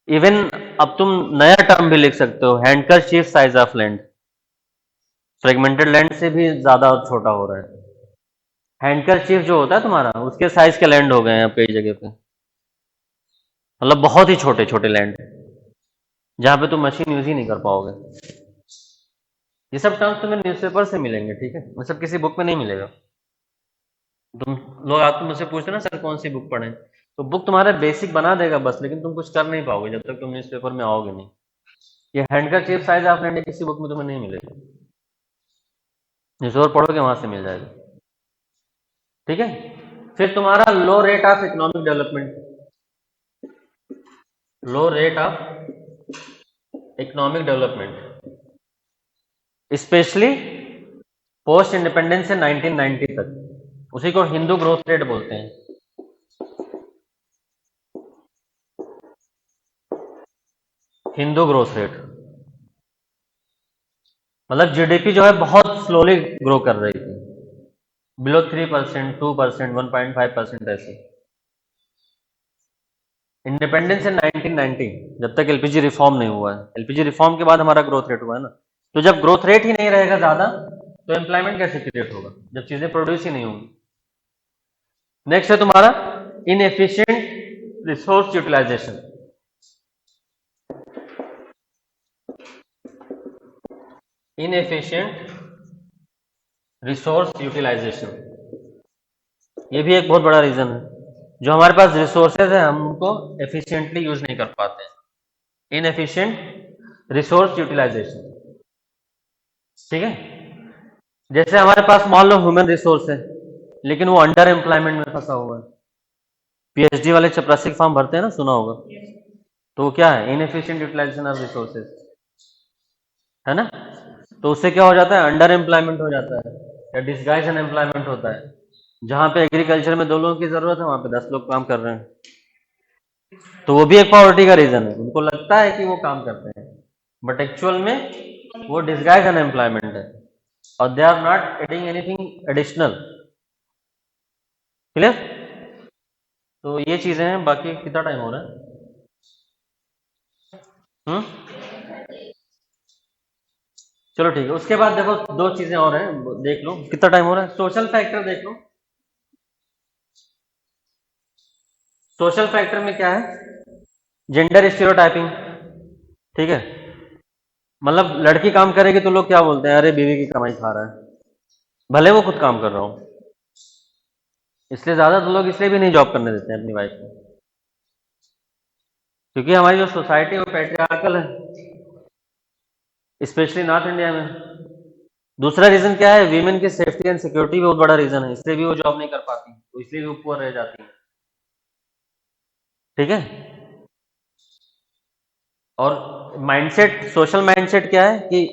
इवन अब तुम नया टर्म भी लिख सकते हो, handkerchief size of land, fragmented land से भी ज्यादा छोटा हो रहा है। हैंडकरचीफ जो होता है तुम्हारा, उसके साइज के लैंड हो गए हैं अब कई जगह पे, मतलब बहुत ही छोटे छोटे लैंड जहां पे तुम मशीन यूज ही नहीं कर पाओगे। ये सब टर्म्स तुम्हें न्यूज़पेपर से मिलेंगे, ठीक है, ये सब किसी बुक में नहीं मिलेगा। तुम लोग आते मुझसे पूछते ना सर कौन सी बुक पढ़ें, तो बुक तुम्हारा बेसिक बना देगा बस, लेकिन तुम कुछ कर नहीं पाओगे जब तक तुम न्यूज़पेपर में आओगे नहीं। ये हैंडकरचीफ साइज ऑफ लैंड किसी बुक में तुम्हें नहीं मिलेगा, न्यूज़पेपर पढ़ोगे वहां से मिल जाएगा, ठीक है। फिर तुम्हारा low rate of economic development, low rate of economic development, specially post independence से 1990 तक, उसी को हिंदू ग्रोथ रेट बोलते हैं। हिंदू ग्रोथ रेट, मतलब जीडीपी जो है बहुत स्लोली ग्रो कर रही थी, बिलो 3%, 2%, 1.5% ऐसे। इंडिपेंडेंस इन 1990, जब तक एलपीजी रिफॉर्म नहीं हुआ है। एलपीजी रिफॉर्म के बाद हमारा ग्रोथ रेट हुआ है ना। तो जब ग्रोथ रेट ही नहीं रहेगा ज्यादा, तो एम्प्लॉयमेंट कैसे क्रिएट होगा जब चीजें प्रोड्यूस ही नहीं होंगी। नेक्स्ट है तुम्हारा inefficient resource utilisation. Inefficient resource utilisation, ये भी एक बहुत बड़ा रीजन है। जो हमारे पास रिसोर्सेज है हम उनको एफिशिएंटली यूज नहीं कर पाते हैं। इनएफिशिएंट रिसोर्स यूटिलाइजेशन, ठीक है। जैसे हमारे पास मान लो ह्यूमन रिसोर्स है, लेकिन वो अंडर एम्प्लॉयमेंट में फंसा हुआ है। पीएचडी वाले चपरासी फॉर्म भरते हैं ना, सुना होगा। तो वो क्या है? इनएफिशिएंट यूटिलाइजेशन ऑफ रिसोर्सेज, है ना। तो उससे क्या हो जाता है? अंडर एम्प्लॉयमेंट हो जाता है, या डिसगाइज अनएम्प्लॉयमेंट होता है। जहां पे एग्रीकल्चर में 2 लोगों की जरूरत है, वहां पे 10 लोग काम कर रहे हैं। तो वो भी एक पॉवर्टी का रीजन है। उनको लगता है कि वो काम करते हैं, बट एक्चुअल में वो डिसगाइज अनएम्प्लॉयमेंट है, और they are not adding anything additional. Clear? तो ये चीजें हैं। बाकी कितना टाइम हो रहा है? चलो ठीक है। उसके बाद देखो 2 चीजें और हैं, देख लो कितना टाइम हो रहा है। सोशल फैक्टर देख लो। सोशल फैक्टर में क्या है? जेंडर स्टीरियोटाइपिंग, ठीक है। मतलब लड़की काम करेगी तो लोग क्या बोलते हैं? अरे बीवी की कमाई खा रहा है, भले वो खुद काम कर रहा हो। इसलिए ज्यादा तो लोग इसलिए भी नहीं जॉब करने देते हैं अपनी वाइफ को, क्योंकि हमारी जो सोसाइटी है वो पैट्रियार्कल है, स्पेशली नॉर्थ इंडिया में। दूसरा रीजन क्या है? वीमेन की सेफ्टी एंड सिक्योरिटी बहुत बड़ा रीजन है, इसलिए भी वो जॉब नहीं कर पाती, तो इसलिए भी वो पुअर रह जाती है, ठीक है। और माइंडसेट, सोशल माइंडसेट क्या है कि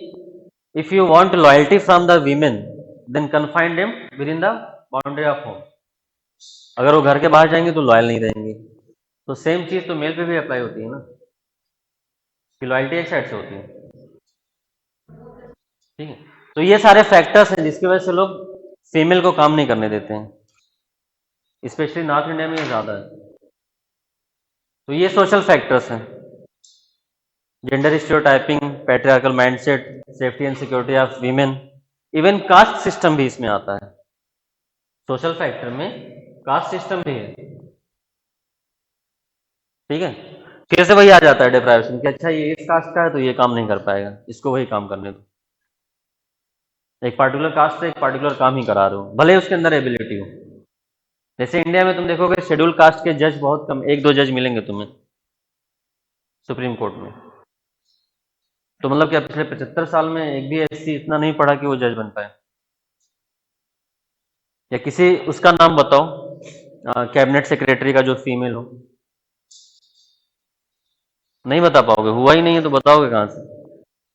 if you want loyalty from the women, then confine them within the boundary of home. अगर वो घर के बाहर जाएंगे तो लॉयल नहीं रहेंगे। तो सेम चीज तो मेल पे भी अप्लाई होती है ना, कि लॉयल्टी एक साइड से होती है, ठीक है। तो ये सारे फैक्टर्स हैं जिसकी वजह से लोग फीमेल को काम नहीं करने देते हैं, स्पेशली नॉर्थ इंडिया में ये ज्यादा है। तो ये सोशल फैक्टर्स हैं, gender stereotyping, patriarchal mindset, safety and security of women, even caste system भी इसमें आता है। सोशल फैक्टर में कास्ट सिस्टम भी है, ठीक है। कैसे वही आ जाता है डिप्राइवेशन कि अच्छा ये इस कास्ट का है तो ये काम नहीं कर पाएगा, इसको वही काम करने दो। एक पार्टिकुलर कास्ट से एक पार्टिकुलर काम ही करा रहे हो, भले उसके अंदर एबिलिटी हो। जैसे इंडिया में तुम देखोगे शेड्यूल कास्ट के जज बहुत कम, 1-2 जज मिलेंगे तुम्हें सुप्रीम कोर्ट में। तो मतलब क्या पिछले 75 साल में एक भी एससी इतना नहीं पढ़ा कि वो जज बन पाए? या किसी उसका नाम बताओ, कैबिनेट सेक्रेटरी का जो फीमेल हो। नहीं बता पाओगे, हुआ ही नहीं है तो बताओगे कहां से?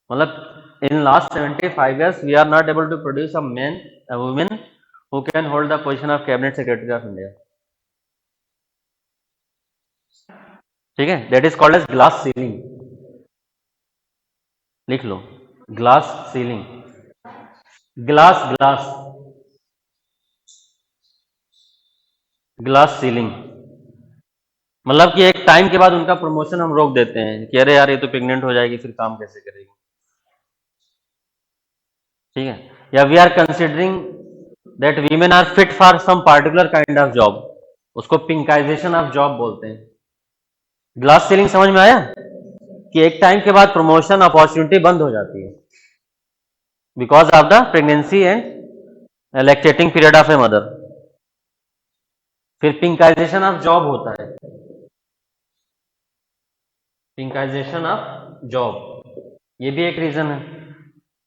मतलब in last 75 years we are not able to produce a man, a women who can hold the position of cabinet secretary of India, ठीक है। That is called as glass ceiling. लिख लो, glass ceiling. Glass glass glass ceiling मतलब कि एक time के बाद उनका प्रमोशन हम रोक देते हैं कि अरे यार ये तो प्रेग्नेंट हो जाएगी, फिर काम कैसे करेगी, ठीक है। या we are considering that women are fit for some particular kind of job, उसको पिंकाइजेशन ऑफ जॉब बोलते हैं। ग्लास सीलिंग समझ में आया? कि एक टाइम के बाद प्रमोशन अपॉर्चुनिटी बंद हो जाती है because of the pregnancy and lactating period of a mother. फिर पिंकाइजेशन ऑफ जॉब होता है, पिंकाइजेशन ऑफ जॉब। ये भी एक रीजन है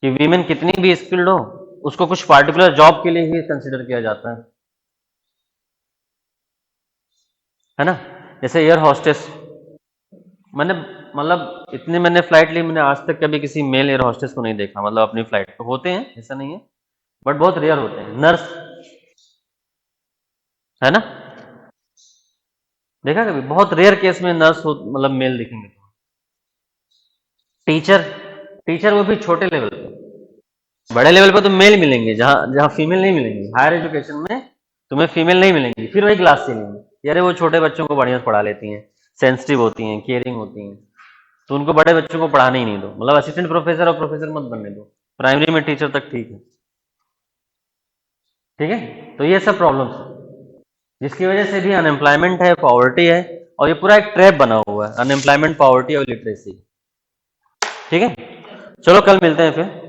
कि वीमेन कितनी भी स्किल्ड हो, उसको कुछ पार्टिकुलर जॉब के लिए ही कंसिडर किया जाता है ना। जैसे एयर हॉस्टेस, मैंने मतलब इतने मैंने फ्लाइट ली, मैंने आज तक कभी किसी मेल एयर हॉस्टेस को नहीं देखा। मतलब अपनी फ्लाइट पे होते हैं, ऐसा नहीं है, बट बहुत रेयर होते हैं। नर्स, है ना, देखा कभी? बहुत रेयर केस में नर्स हो, मतलब मेल दिखेंगे। टीचर, टीचर वो भी छोटे लेवल पे, बड़े लेवल पे तो मेल मिलेंगे, जहाँ जहाँ फीमेल नहीं मिलेंगी। हायर एजुकेशन में तुम्हें फीमेल नहीं मिलेंगी, फिर वही क्लास चलेंगी। अरे वो छोटे बच्चों को बढ़िया से पढ़ा लेती हैं, सेंसिटिव होती हैं, केयरिंग होती हैं, तो उनको बड़े बच्चों को पढ़ाने ही नहीं दो। मतलब असिस्टेंट प्रोफेसर और प्रोफेसर मत बनने दो, प्राइमरी में टीचर तक ठीक है। ठीक है, तो ये सब प्रॉब्लम्स है जिसकी वजह से भी अनएम्प्लॉयमेंट है, पॉवर्टी है, और ये पूरा एक ट्रैप बना हुआ है, अनएम्प्लॉयमेंट, पॉवर्टी और लिटरेसी। ठीक है, चलो कल मिलते हैं फिर।